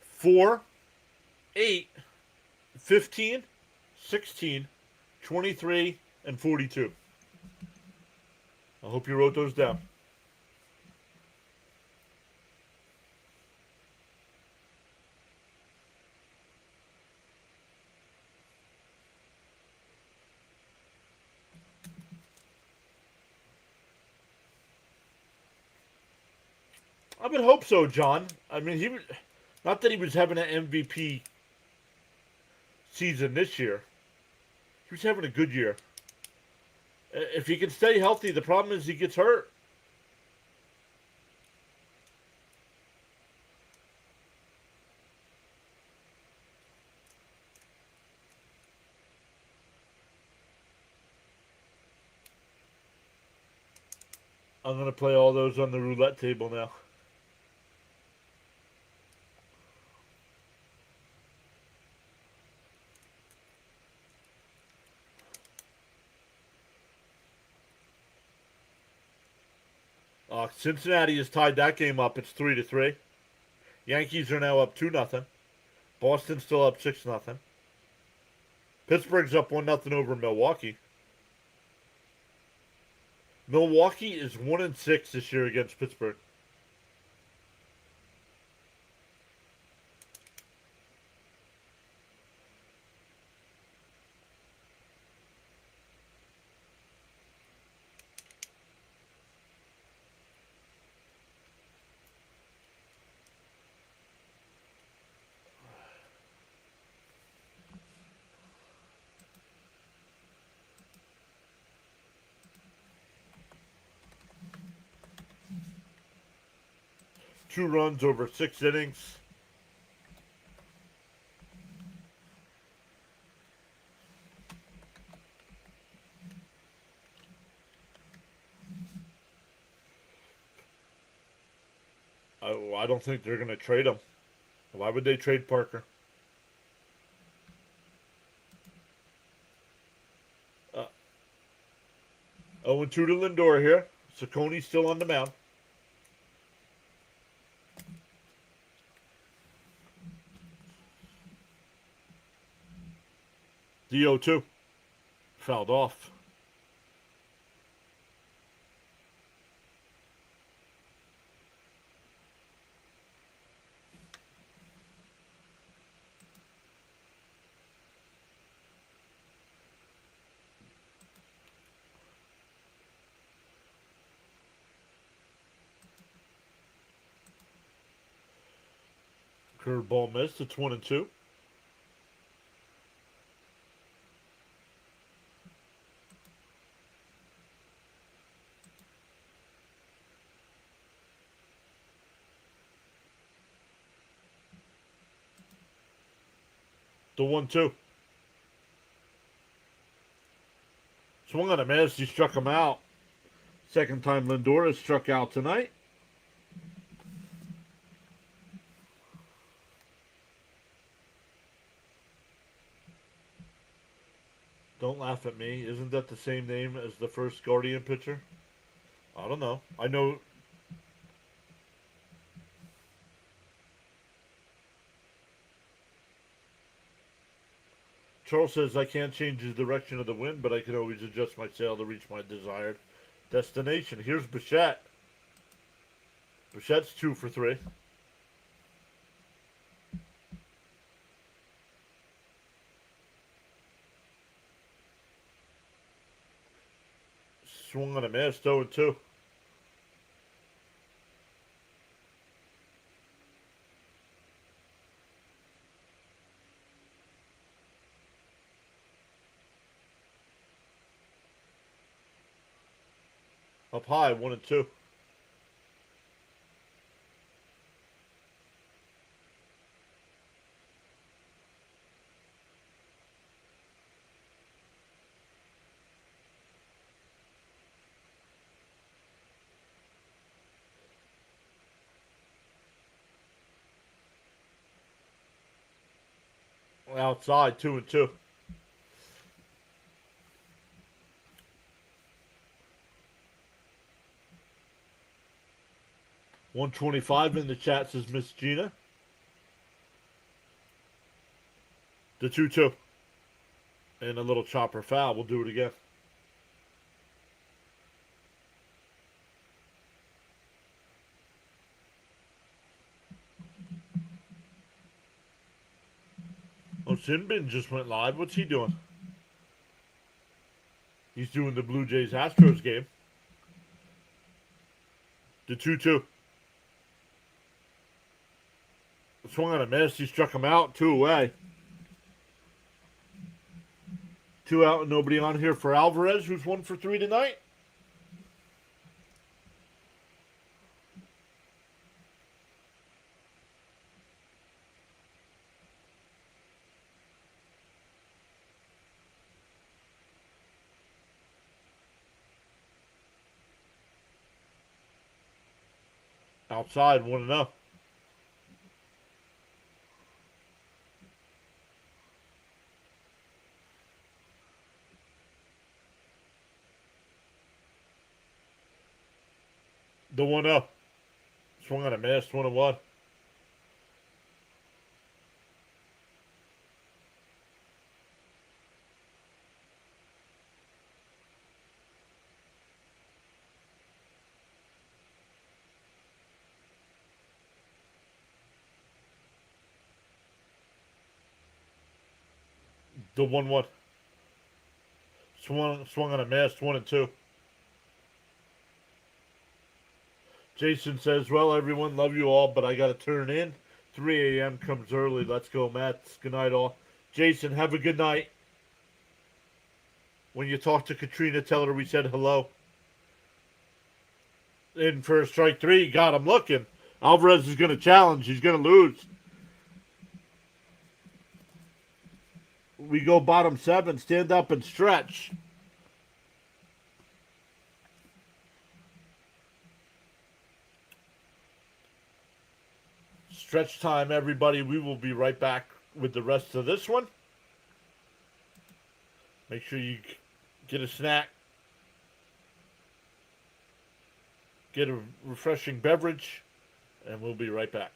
4, 8, 15, 16, 23, and 42. I hope you wrote those down. I would hope so, John. I mean, he was not that he was having an MVP season this year. He was having a good year. If he can stay healthy, the problem is he gets hurt. I'm going to play all those on the roulette table now. Cincinnati has tied that game up. It's 3-3. Yankees are now up 2-0. Boston's still up 6-0. Pittsburgh's up 1-0 over Milwaukee. Milwaukee is 1-6 this year against Pittsburgh. Two runs over 6 innings. I don't think they're going to trade him. Why would they trade Parker? 0-2 to Lindor here. Sacconi's still on the mound. The 0-2. Fouled off. Curveball missed. It's 1-2. The 1-2. Swung on a miss. He struck him out. Second time Lindor has struck out tonight. Don't laugh at me. Isn't that the same name as the first Guardian pitcher? I don't know. I know. Charles says I can't change the direction of the wind, but I can always adjust my sail to reach my desired destination. Here's Bichette. Bichette's 2 for 3. Swung on a miss, 0 and 2. Up high, 1 and 2. Outside, 2 and 2. $125 in the chat, says Miss Gina. The 2-2. And a little chopper foul. We'll do it again. Oh, Sinbin just went live. What's he doing? He's doing the Blue Jays Astros game. The 2-2. Swung on a miss. He struck him out. 2 away. 2 out and nobody on here for Alvarez, who's 1 for 3 tonight. Outside, 1-0. The 1-0. Swung on a miss, 1-1. The 1-1. Swung on a miss, 1-2. Jason says, well, everyone, love you all, but I got to turn in. 3 a.m. comes early. Let's go, Mets. Good night, all. Jason, have a good night. When you talk to Katrina, tell her we said hello. In for strike 3. Got him looking. Alvarez is going to challenge. He's going to lose. We go bottom 7. Stand up and stretch. Stretch time, everybody. We will be right back with the rest of this one. Make sure you get a snack. Get a refreshing beverage. And we'll be right back.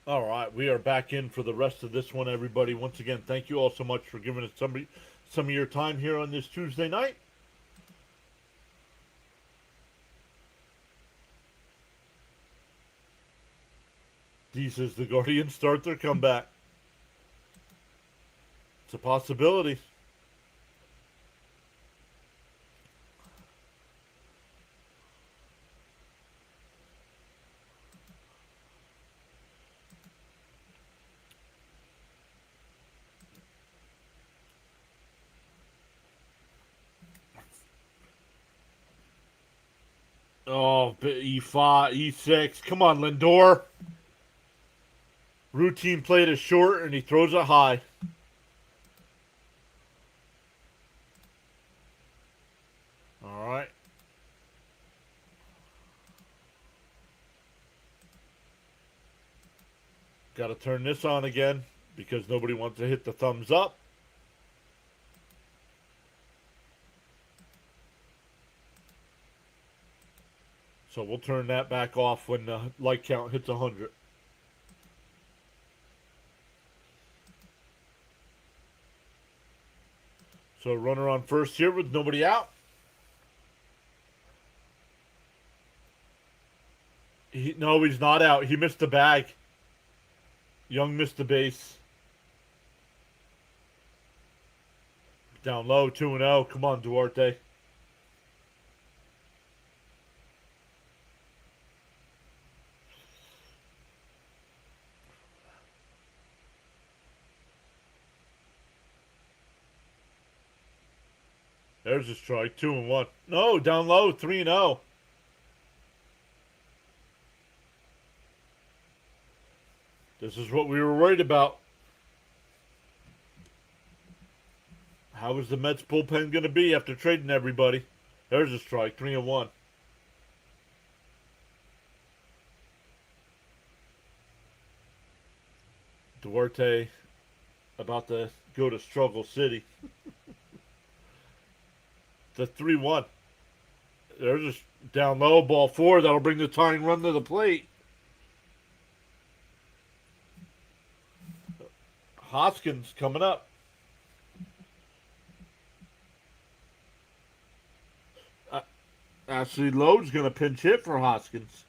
All right, we are back in for the rest of this one, everybody. Once again, thank you all so much for giving us some of your time here on this Tuesday night. These as the Guardians start their comeback. It's a possibility. Oh, E5, E6. Come on, Lindor. Routine play to short, and he throws it high. All right. Got to turn this on again because nobody wants to hit the thumbs up. So we'll turn that back off when the like count hits 100. So runner on first here with nobody out. No, he's not out. He missed the bag. Young missed the base. Down low, 2-0. Come on, Duarte. There's a strike, 2-1. No, down low, 3-0. This is what we were worried about. How is the Mets bullpen going to be after trading everybody? There's a strike, 3-1. Duarte about to go to Struggle City. The 3-1. There's a down low, ball 4. That'll bring the tying run to the plate. Hoskins coming up. Ashley Lowe's going to pinch hit for Hoskins.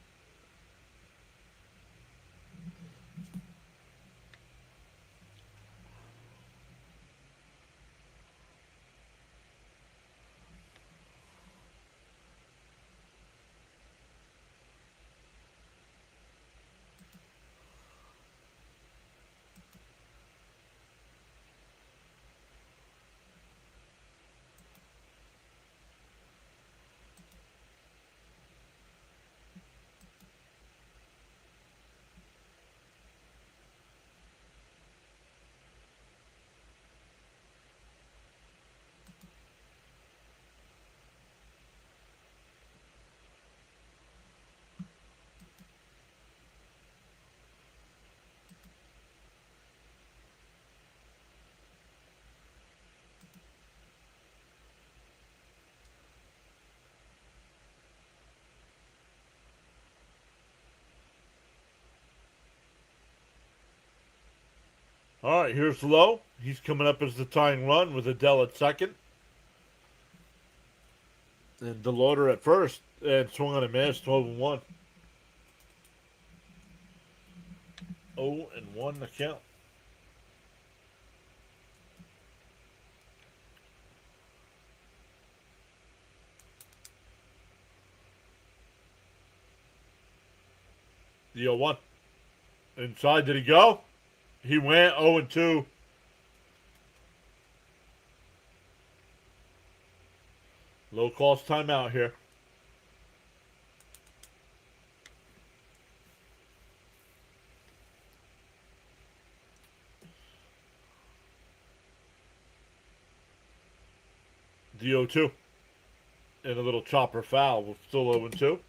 All right, here's Lowe. He's coming up as the tying run with Adele at second. And DeLauder at first. And swung on a miss, 12-1. 0-1 the count. The 0-1. Inside, did he go? He went 0-2. Low cost timeout here. The 0-2. And a little chopper foul. We're still 0-2.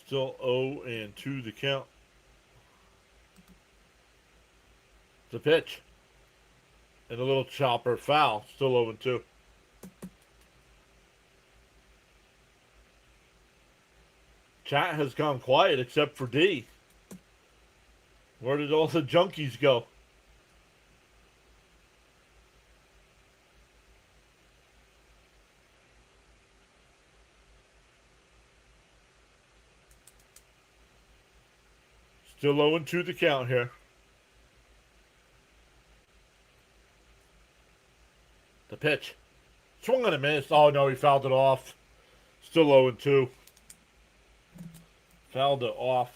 Still 0-2 the count. The pitch. And a little chopper foul. Still 0-2. Chat has gone quiet except for D. Where did all the junkies go? Still 0-2 the count here. The pitch. Swung and a miss. Oh no, he fouled it off. Still 0-2. Fouled it off.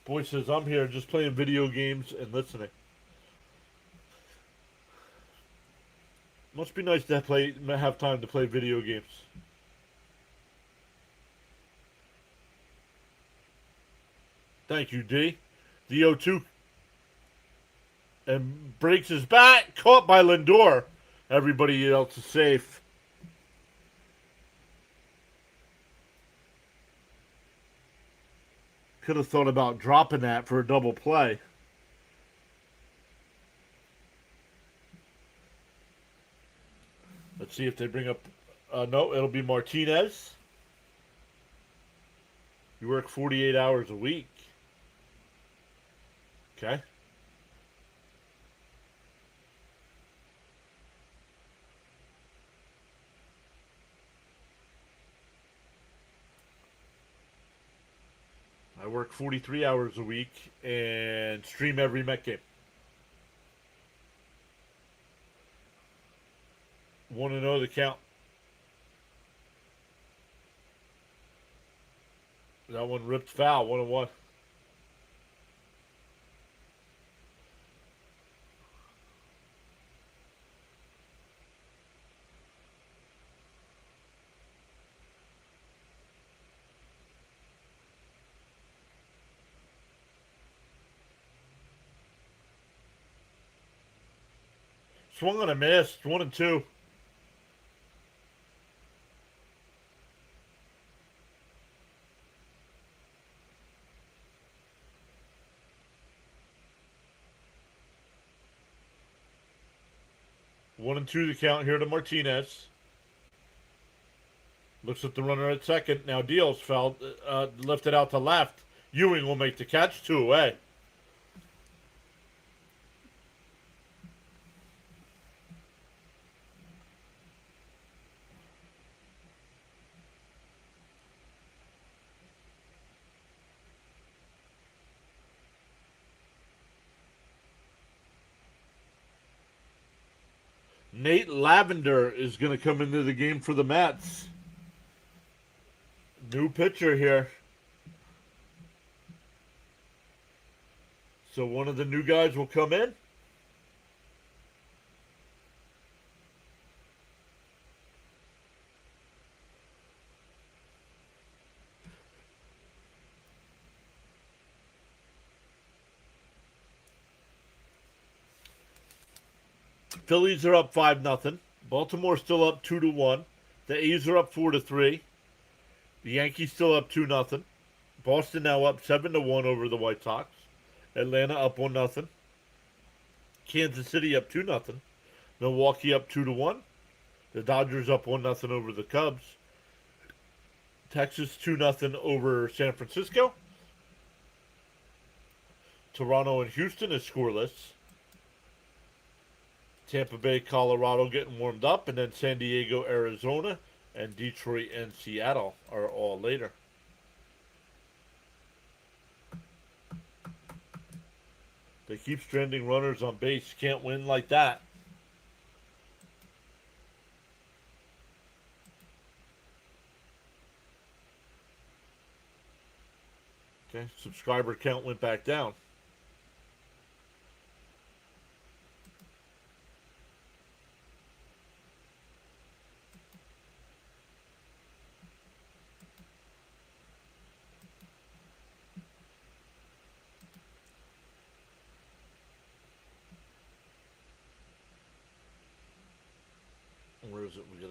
Boy says, I'm here just playing video games and listening. Must be nice to have time to play video games. Thank you, D. The 0-2. And breaks his bat. Caught by Lindor. Everybody else is safe. Could have thought about dropping that for a double play. Let's see if they bring up... no, it'll be Martinez. You work 48 hours a week. Okay. I work 43 hours a week and stream every Met game. 1-0 the count. That one ripped foul. 1-1. Swung on a miss. 1-2. One and two the count here to Martinez. Looks at the runner at second. Now Deals fouled, lifted out to left. Ewing will make the catch. 2 away. Nate Lavender is going to come into the game for the Mets. New pitcher here. So one of the new guys will come in. Phillies are up 5-0. Baltimore still up 2-1. The A's are up 4-3. The Yankees still up 2-0. Boston now up 7-1 over the White Sox. Atlanta up 1-0. Kansas City up 2-0. Milwaukee up 2-1. The Dodgers up 1-0 over the Cubs. Texas 2-0 over San Francisco. Toronto and Houston is scoreless. Tampa Bay, Colorado getting warmed up, and then San Diego, Arizona, and Detroit and Seattle are all later. They keep stranding runners on base. Can't win like that. Okay, subscriber count went back down.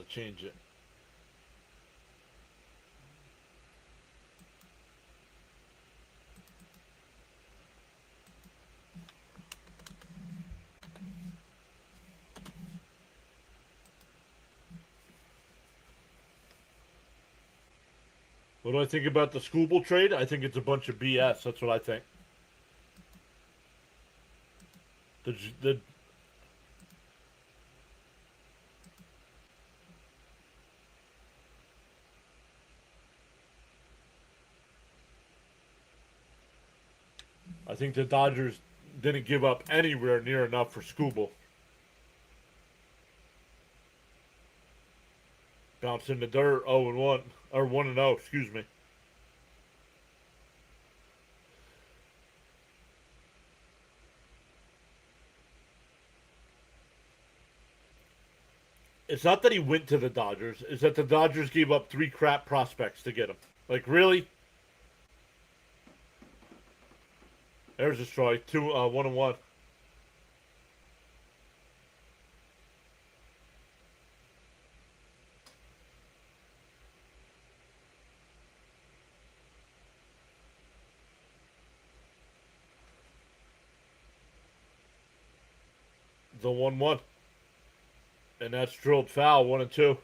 to change it. What do I think about the Skubal trade? I think it's a bunch of BS. That's what I think. The I think the Dodgers didn't give up anywhere near enough for Skubal. Bounced in the dirt, 0-1 or 1-0. Excuse me. It's not that he went to the Dodgers. It's that the Dodgers gave up 3 crap prospects to get him. Like, really? There's a strike. 1-1. The 1-1. And that's drilled foul, 1-2.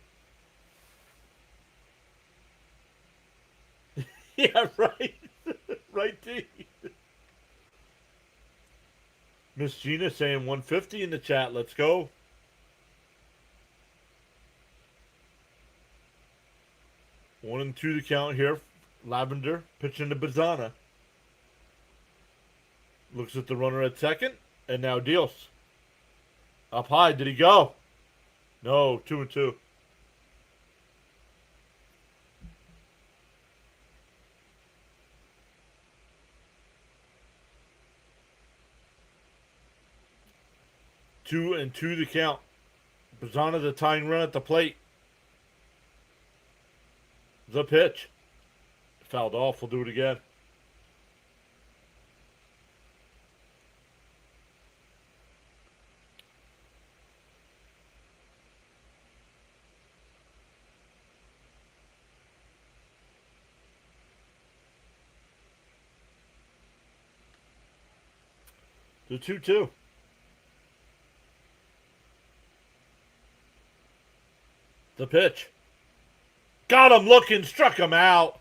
Yeah, right. Right, D. Miss Gina saying 150 in the chat. Let's go. 1-2 to count here. Lavender pitching to Bazana. Looks at the runner at second. And now deals. Up high. Did he go? No, 2-2. Two and two to count. Bazana the tying run at the plate. The pitch. Fouled off. We'll do it again. The 2-2. The pitch. Got him looking, struck him out.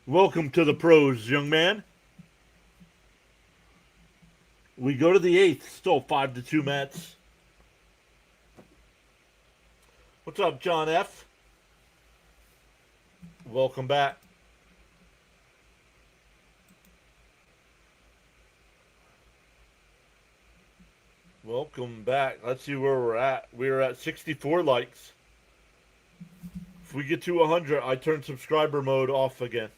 Welcome to the pros, young man. We go to the 8th, still 5-2 Mets. What's up, John F? Welcome back. Welcome back. Let's see where we're at. We're at 64 likes. If we get to 100, I turn subscriber mode off again.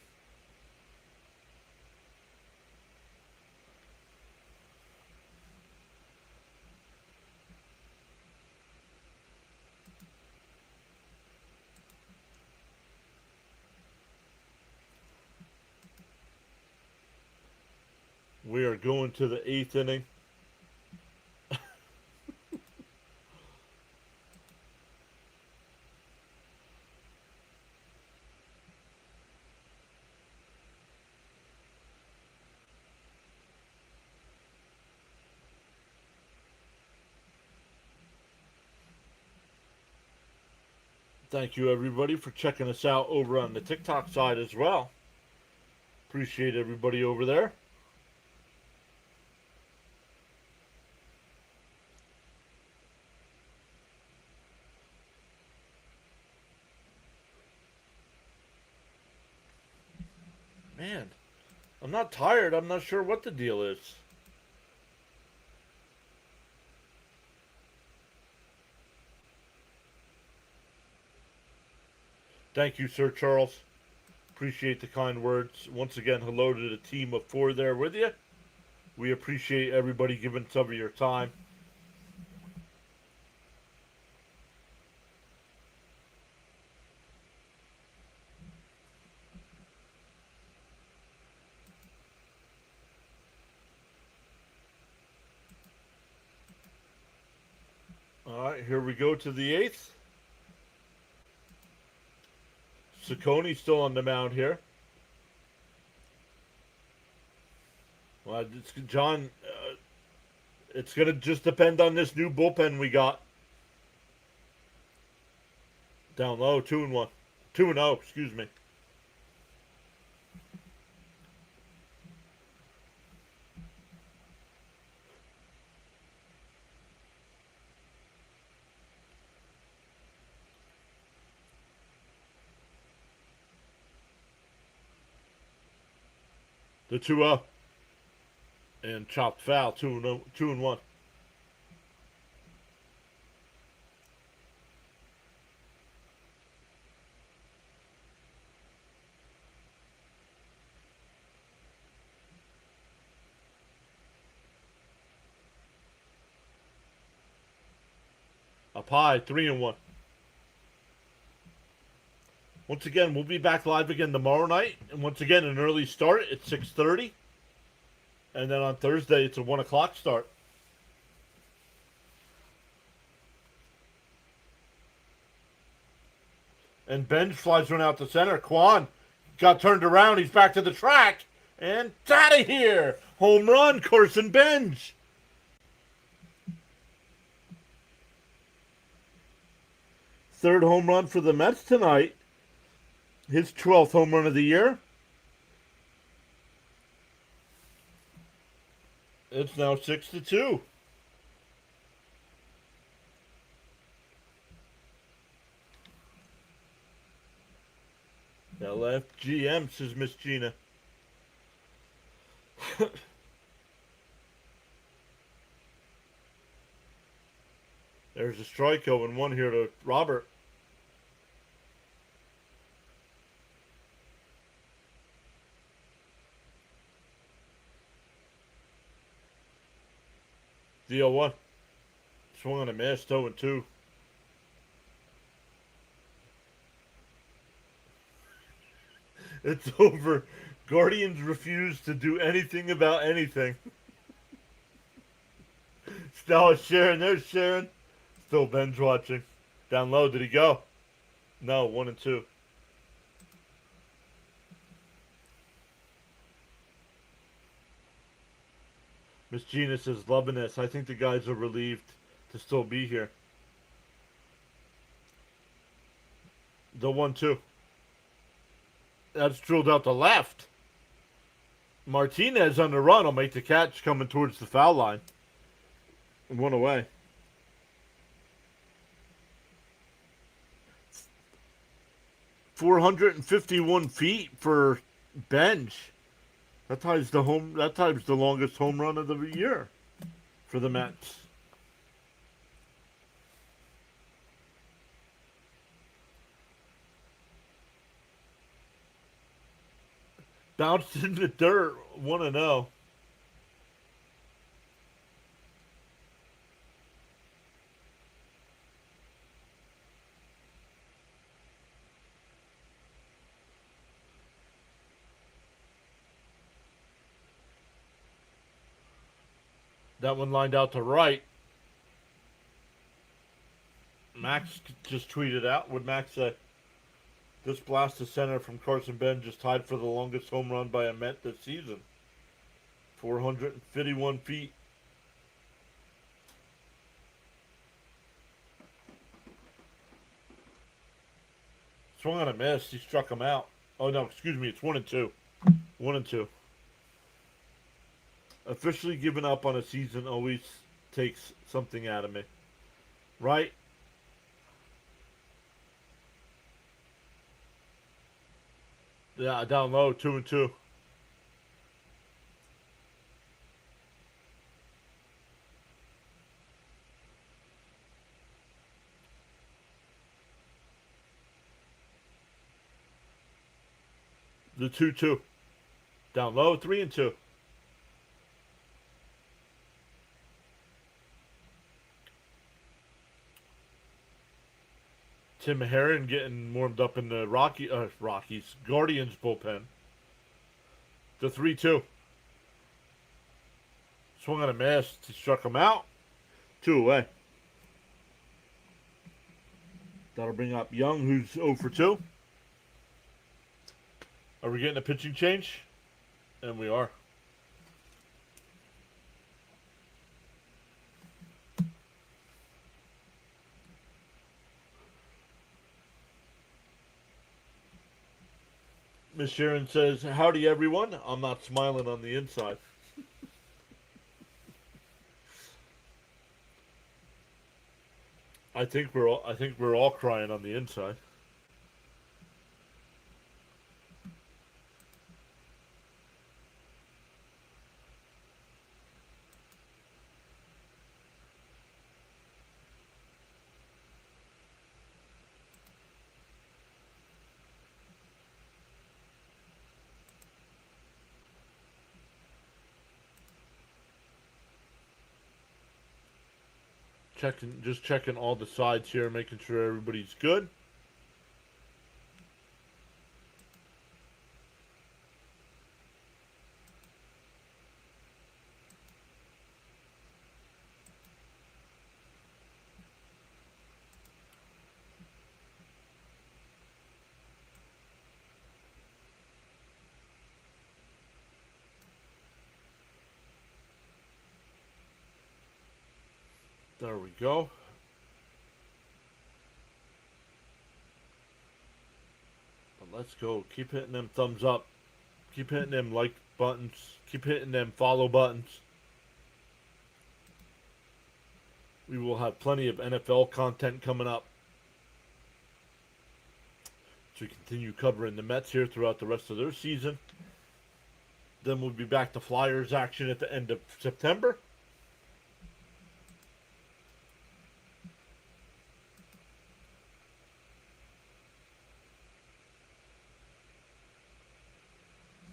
We are going to the 8th inning. Thank you, everybody, for checking us out over on the TikTok side as well. Appreciate everybody over there. Man, I'm not tired. I'm not sure what the deal is. Thank you, Sir Charles. Appreciate the kind words. Once again, hello to the team of 4 there with you. We appreciate everybody giving some of your time. Here we go to the 8th. Ciccone still on the mound here. Well, John, it's going to just depend on this new bullpen we got. Down low, 2-1. 2-0, excuse me. The 2-0. And chopped foul, 2-1. Up high, 3-1. Once again, we'll be back live again tomorrow night. And once again, an early start at 6:30. And then on Thursday, it's a 1 o'clock start. And Benj flies one out to center. Kwan got turned around. He's back to the track. And it's out of here. Home run, Carson Benj. Third home run for the Mets tonight. His 12th home run of the year. It's now 6-2. LFGM, says Miss Gina. There's a strikeout and one here to Robert. The 0-1. Swung on a miss, 0-2. It's over. Guardians refuse to do anything about anything. Still Sharon. There's Sharon. Still Ben's watching. Down low. Did he go? No, 1-2. Miss Gina says, loving this. I think the guys are relieved to still be here. The 1-2. That's drilled out to left. Martinez on the run will make the catch coming towards the foul line. One away. .451 feet for Benj. That ties the longest home run of the year for the Mets. Bounced in the dirt, 1-0. That one lined out to right. Max just tweeted out. What'd Max say? This blast to center from Carson Benj just tied for the longest home run by a Met this season. 451 feet. Swung on a miss. He struck him out. Oh, no, excuse me. It's 1-2. 1-2. Officially giving up on a season always takes something out of me. Right? Yeah, down low, 2-2. The 2-2. Down low, 3-2. Tim Herron getting warmed up in the Rockies, Guardians bullpen. The 3-2. Swung on a miss. He struck him out. 2 away. That'll bring up Young, who's 0 for 2. Are we getting a pitching change? And we are. Miss Sharon says, "Howdy, everyone." I'm not smiling on the inside. I think we're all crying on the inside. Just checking all the sides here, making sure everybody's good. There we go. But let's go. Keep hitting them thumbs up. Keep hitting them like buttons. Keep hitting them follow buttons. We will have plenty of NFL content coming up. So we continue covering the Mets here throughout the rest of their season. Then we'll be back to Flyers action at the end of September.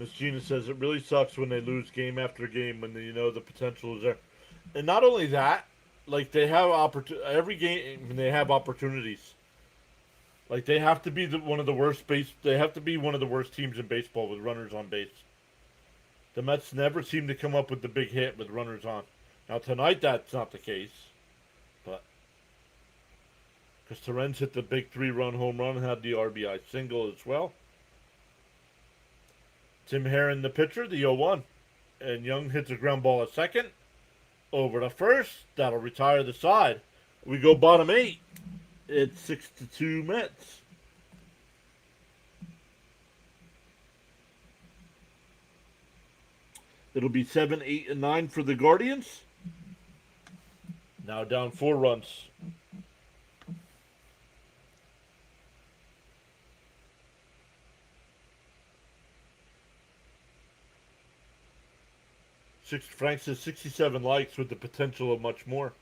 Miss Gina says it really sucks when they lose game after game when the potential is there. And not only that, like they have every game they have opportunities. Like they have to be one of the worst they have to be one of the worst teams in baseball with runners on base. The Mets never seem to come up with the big hit with runners on. Now tonight that's not the case, but because Terens hit the big 3-run home run and had the RBI single as well. Tim Herron, the pitcher, the 0-1. And Young hits a ground ball at second. Over to first. That'll retire the side. We go bottom 8. It's 6-2 Mets. It'll be 7, 8, and 9 for the Guardians. Now down 4 runs. Frank says 67 likes with the potential of much more.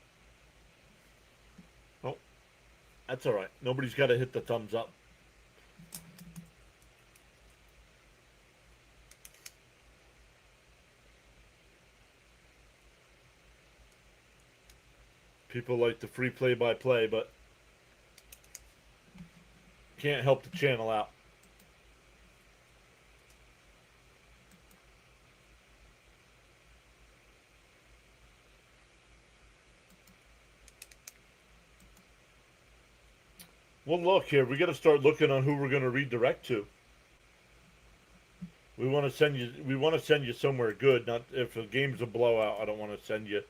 Oh, that's all right. Nobody's got to hit the thumbs up. People like the free play-by-play, but can't help the channel out. Well, look here. We got to start looking on who we're going to redirect to. We want to send you. We want to send you somewhere good. Not if the game's a blowout. I don't want to send you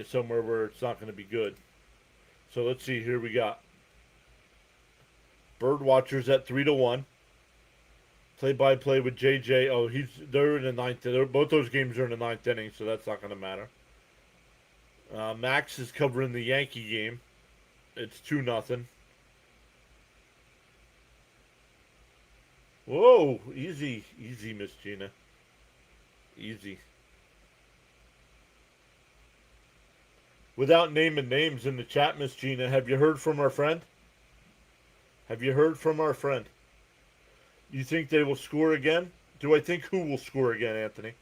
somewhere where it's not going to be good. So let's see. Here we got Bird Watchers at 3-1. Play-by-play with JJ. Oh, they're in the ninth. Both those games are in the ninth inning, so that's not going to matter. Max is covering the Yankee game. It's 2-0. Whoa, easy, Miss Gina. Easy. Without naming names in the chat, Miss Gina, have you heard from our friend? Have you heard from our friend? You think they will score again? Do I think who will score again, Anthony?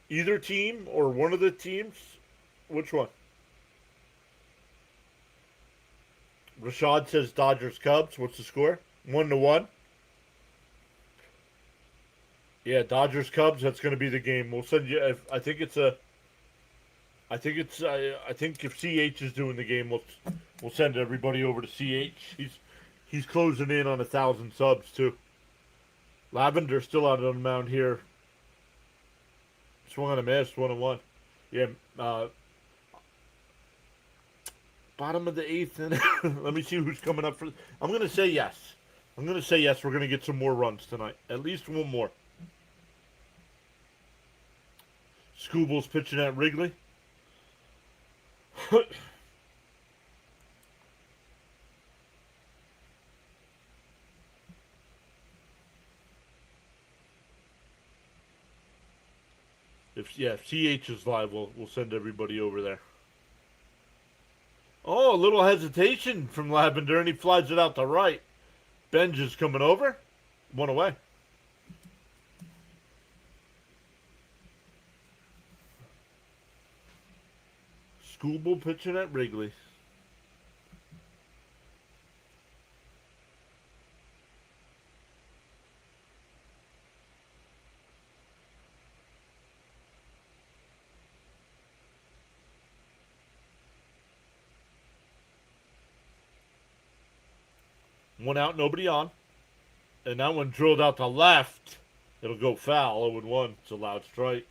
Either team or one of the teams? Which one? Rashad says Dodgers Cubs. What's the score? 1-1. Yeah, Dodgers Cubs. That's going to be the game. We'll send you. I think it's a. I think it's. I think if CH is doing the game, we'll send everybody over to CH. He's closing in on 1,000 subs too. Lavender's still out on the mound here. Swung on a miss, 1-1. Yeah. Bottom of the eighth, and let me see who's coming up for. I'm gonna say yes. I'm gonna say yes. We're gonna get some more runs tonight. At least one more. Scooble's pitching at Wrigley. If CH is live, we'll send everybody over there. Oh, a little hesitation from Lavender, and he flies it out to right. Benj is coming over. 1 away. Scooble pitching at Wrigley. One out, nobody on. And that one drilled out to left. It'll go foul. 0-1. It's a loud strike.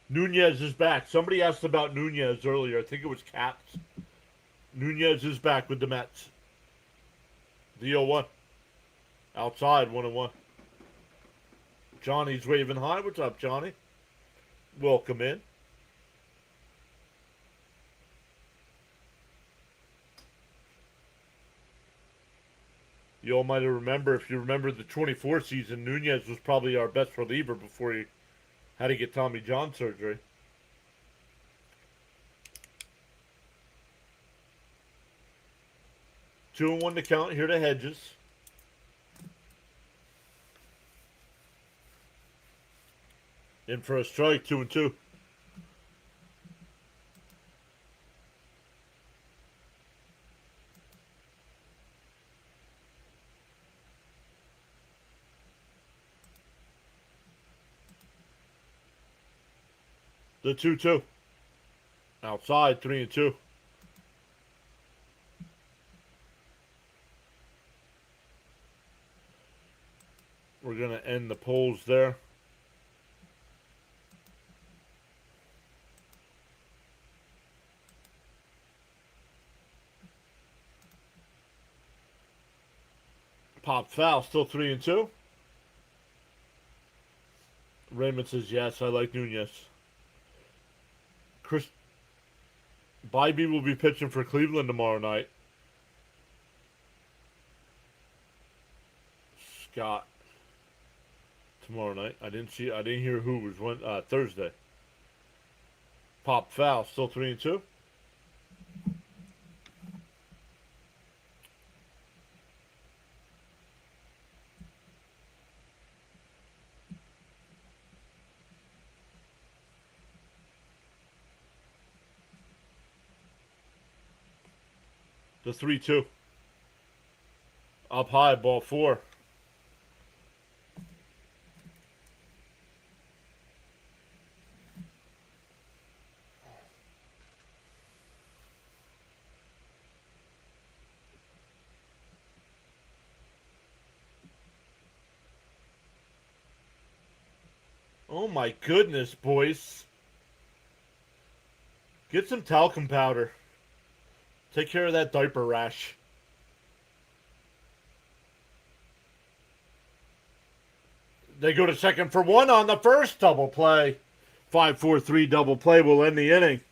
Nunez is back. Somebody asked about Nunez earlier. I think it was Caps. Nunez is back with the Mets. The 0-1. Outside, 1-1. Johnny's waving high. What's up, Johnny? Welcome in. You all might remember, if you remember the 24 season, Nunez was probably our best reliever before he had to get Tommy John surgery. Two and 1 to count here to Hedges. In for a strike, 2-2. The 2-2. Outside, 3-2. We're going to end the polls there. Pop foul, still 3-2. Raymond says yes, I like Nunez. Chris Bybee will be pitching for Cleveland tomorrow night. Scott tomorrow night. I didn't hear who was Thursday. Pop foul, still 3-2. The 3-2. Up high, ball 4. Oh my goodness, boys. Get some talcum powder. Take care of that diaper rash. They go to second for 1 on the first double play. 5-4-3 double play will end the inning.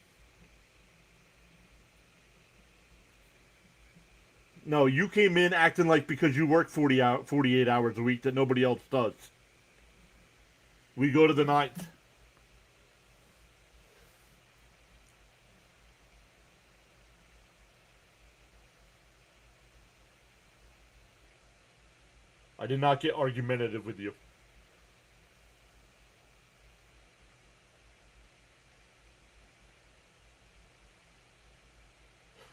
No, you came in acting like because you work 48 hours a week that nobody else does. We go to the 9th. I did not get argumentative with you.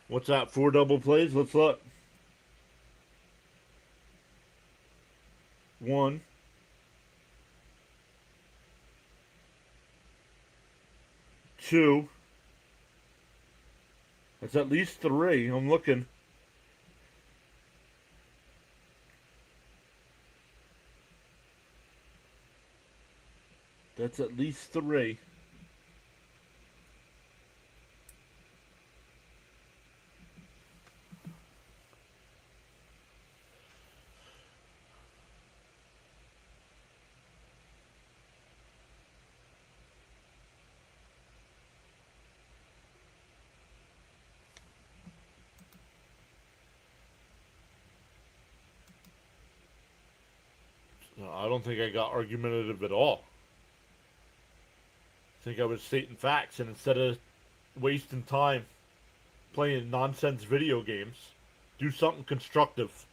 What's that? 4 double plays? Let's look. 1, 2. That's at least 3. I'm looking. That's at least 3. I don't think I got argumentative at all. I think I was stating facts, and instead of wasting time playing nonsense video games, do something constructive.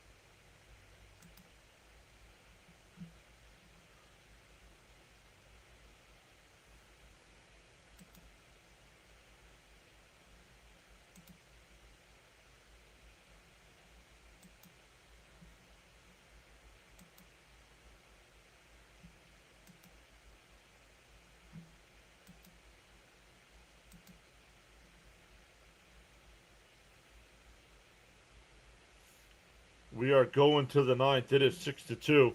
We are going to the 9th. It is 6-2.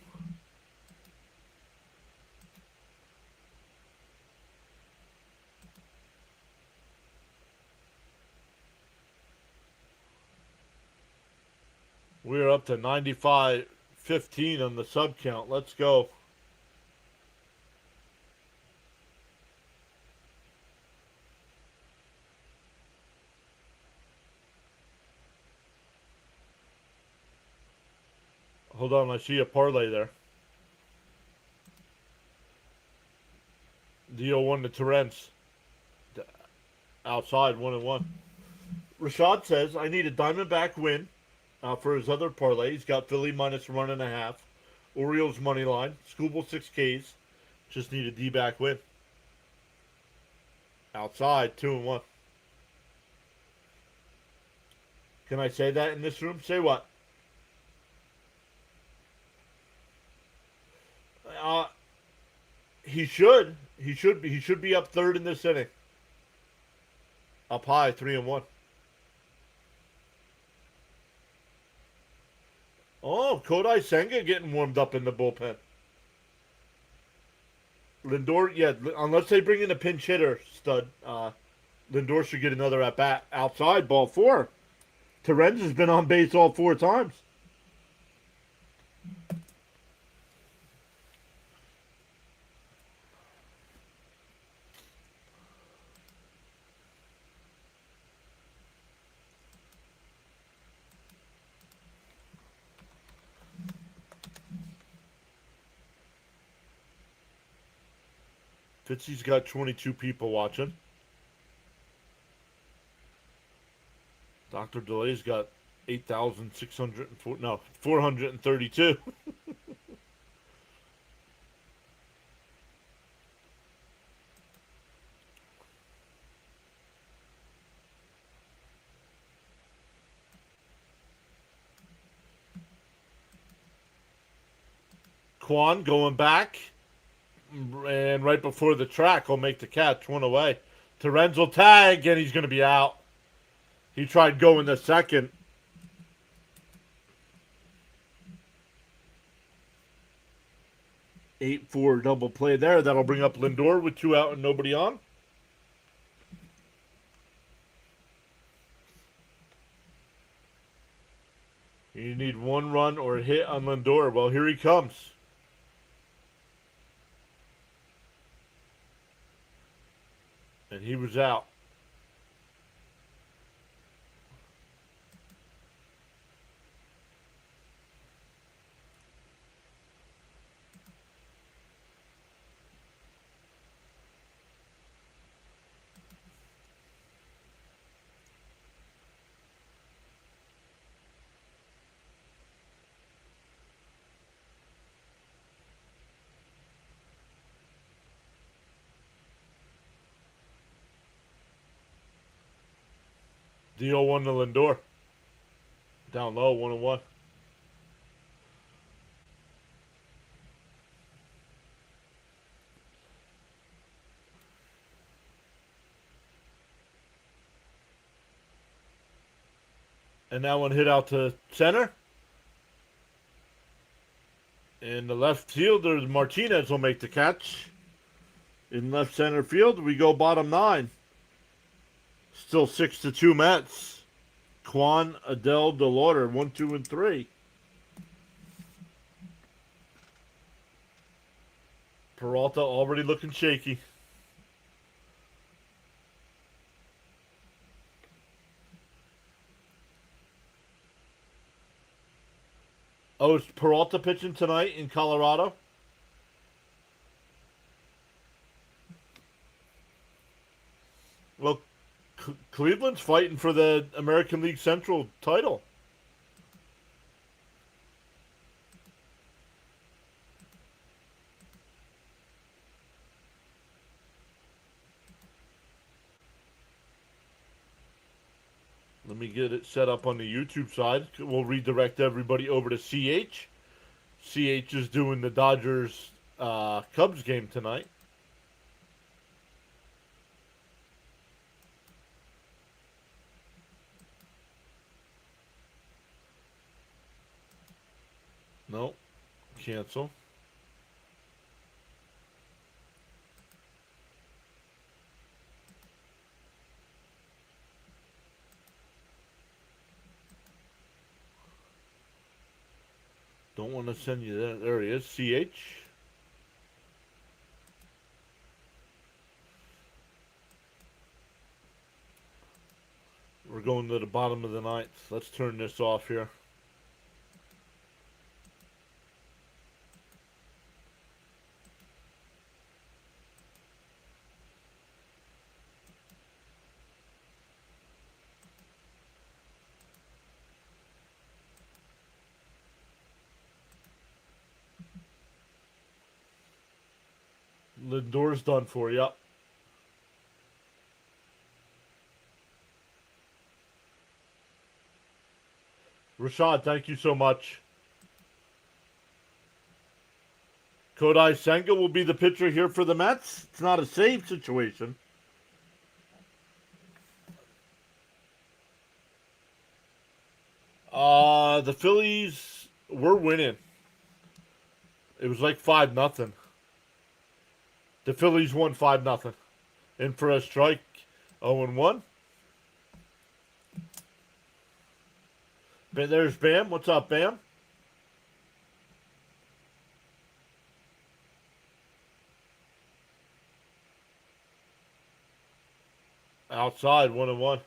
We're up to 95-15 on the sub count. Let's go. Hold on, I see a parlay there. Deal 1 to Terrence. Outside, 1-1. Rashad says, I need a Diamondback win for his other parlay. He's got Philly minus 1.5. Orioles money line. Scooble 6Ks. Just need a D-back win. Outside, 2-1. Can I say that in this room? Say what? He should. He should be. He should be up third in this inning. Up high, 3-1. Oh, Kodai Senga getting warmed up in the bullpen. Lindor, yeah, unless they bring in a pinch hitter stud, Lindor should get another at bat. Outside, ball 4. Terrence has been on base all 4 times. Fitzy's got 22 people watching. Dr. Delay's got 8,604. No, 432. Quan going back. And right before the track, will make the catch. 1 away. Terrence will tag, and he's going to be out. He tried going the second. 8-4 double play there. That'll bring up Lindor with 2 out and nobody on. You need 1 run or a hit on Lindor. Well, here he comes. And he was out. The 0-1 to Lindor. Down low, 1-1. And that one hit out to center. In the left fielder, Martinez will make the catch. In left center field, we go bottom 9. Still 6-2 Mets. Quan, Adele, DeLauder, 1, 2, and 3. Peralta already looking shaky. Oh, is Peralta pitching tonight in Colorado? Well, Cleveland's fighting for the American League Central title. Let me get it set up on the YouTube side. We'll redirect everybody over to CH. CH is doing the Dodgers Cubs game tonight. No, cancel. Don't want to send you that. There he is, CH. We're going to the bottom of the 9th. Let's turn this off here. Lindor's done for you. Yep. Rashad, thank you so much. Kodai Senga will be the pitcher here for the Mets. It's not a save situation. The Phillies were winning. It was like 5-0. The Phillies won 5-0. In for a strike, 0-1. There's Bam. What's up, Bam? Outside, 1-1.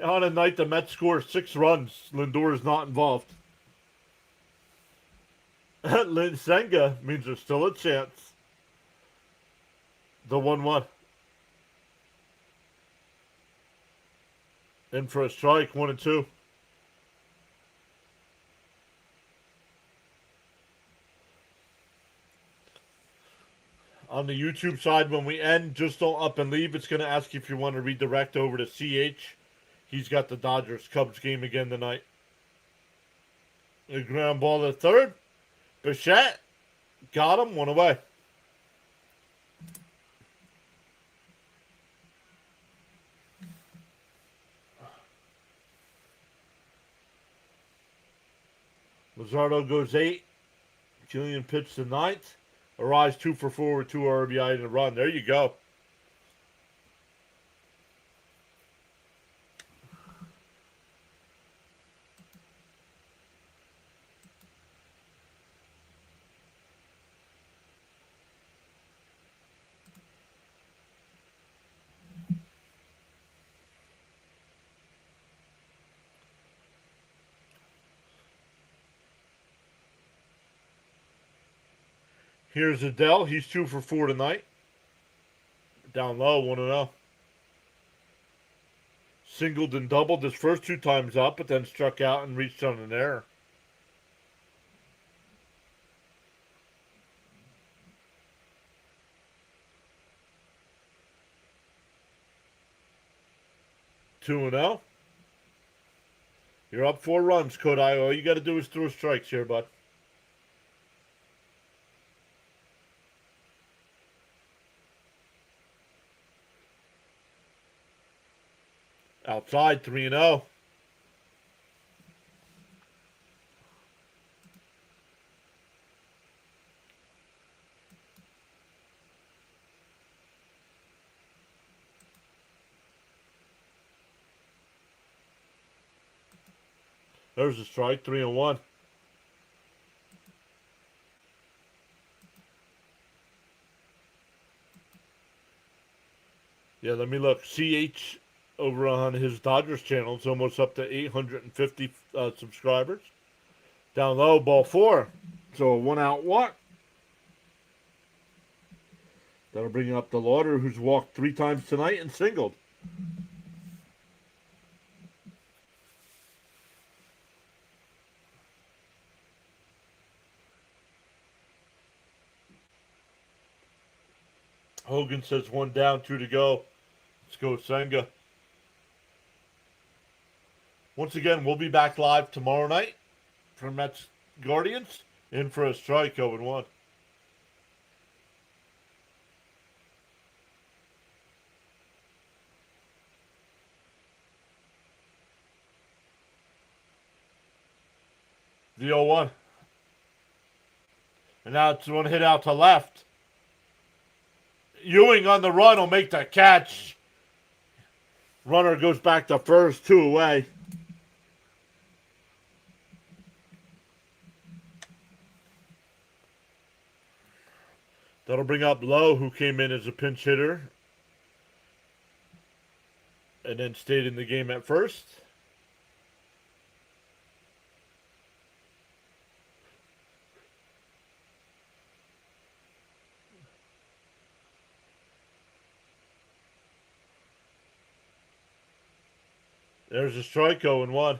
On a night the Mets score 6 runs, Lindor is not involved. Senga means there's still a chance. The 1-1. In for a strike, 1-2. On the YouTube side, when we end, just don't up and leave. It's going to ask you if you want to redirect over to CH. He's got the Dodgers Cubs game again tonight. The ground ball to third. Bichette got him, 1 away. Luzardo goes 8. Killian pitched the 9th. Arise 2 for 4 with 2 RBI in a run. There you go. Here's Adele. He's 2 for 4 tonight. Down low, 1-0. Singled and doubled his first 2 times up, but then struck out and reached on an error. Two and 0. You're up 4 runs, Kodai. All you got to do is throw strikes here, bud. Outside, 3-0. There's a strike, 3-1. Yeah, let me look. CH over on his Dodgers channel is almost up to 850 subscribers. Down low, ball 4. So a 1-out walk. That'll bring up the Lauder, who's walked 3 times tonight and singled. Hogan says 1 down, 2 to go. Let's go, Senga. Once again, we'll be back live tomorrow night for Mets Guardians. In for a strike, 0-1. The 0-1. And now it's 1 hit out to left. Ewing on the run will make the catch. Runner goes back to first, 2 away. That'll bring up Lowe, who came in as a pinch hitter and then stayed in the game at first. There's a strike, 0-1.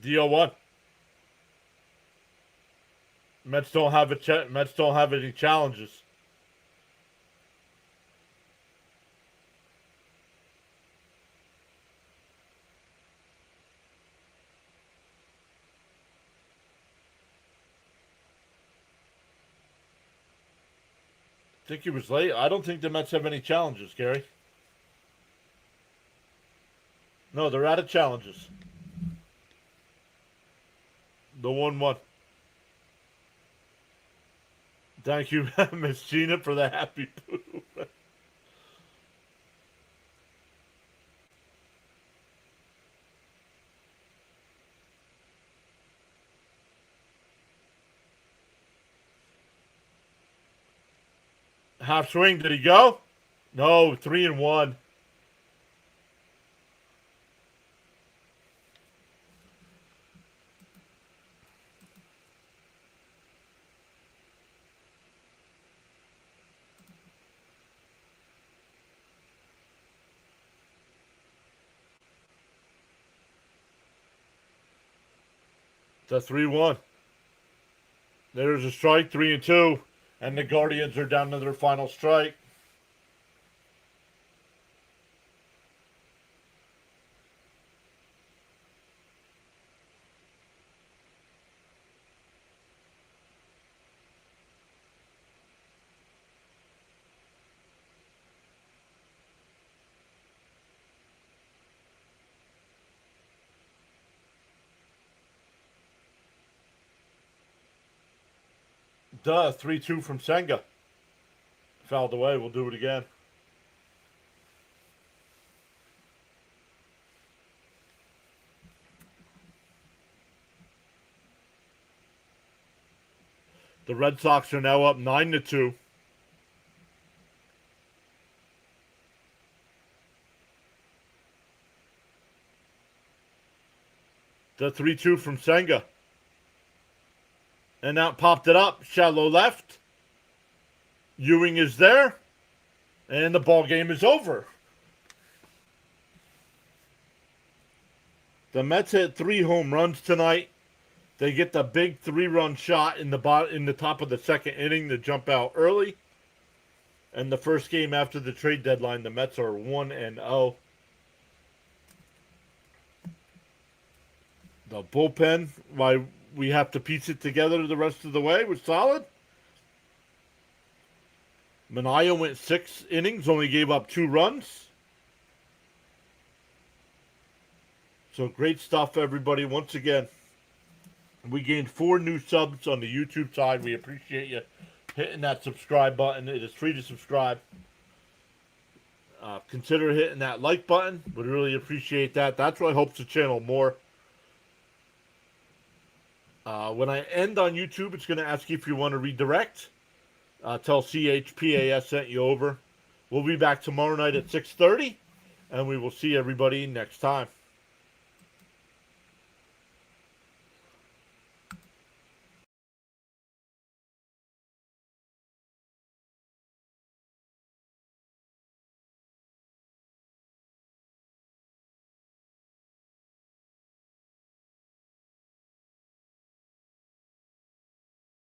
DO1. Mets don't have Mets don't have any challenges. I think he was late. I don't think the Mets have any challenges, Gary. No, they're out of challenges. The 1-1. Thank you, Miss Gina, for the happy poo. Half swing. Did he go? No, 3-1. The 3-1. There's a strike, 3-2. And the Guardians are down to their final strike. Duh, 3-2 from Senga. Fouled away. We'll do it again. The Red Sox are now up 9-2. The 3-2 from Senga. And now popped it up. Shallow left. Ewing is there. And the ball game is over. The Mets hit 3 home runs tonight. They get the big 3-run shot in the top of the second inning to jump out early. And the first game after the trade deadline, the Mets are 1-0. The bullpen, why we have to piece it together the rest of the way, was solid. Minaya went 6 innings, only gave up 2 runs. So great stuff, everybody. Once again, we gained 4 new subs on the YouTube side. We appreciate you hitting that subscribe button. It is free to subscribe. Consider hitting that like button. Would really appreciate that. That's what helps the channel more. When I end on YouTube, it's going to ask you if you want to redirect. Tell CHPAS sent you over. We'll be back tomorrow night at 6:30, and we will see everybody next time.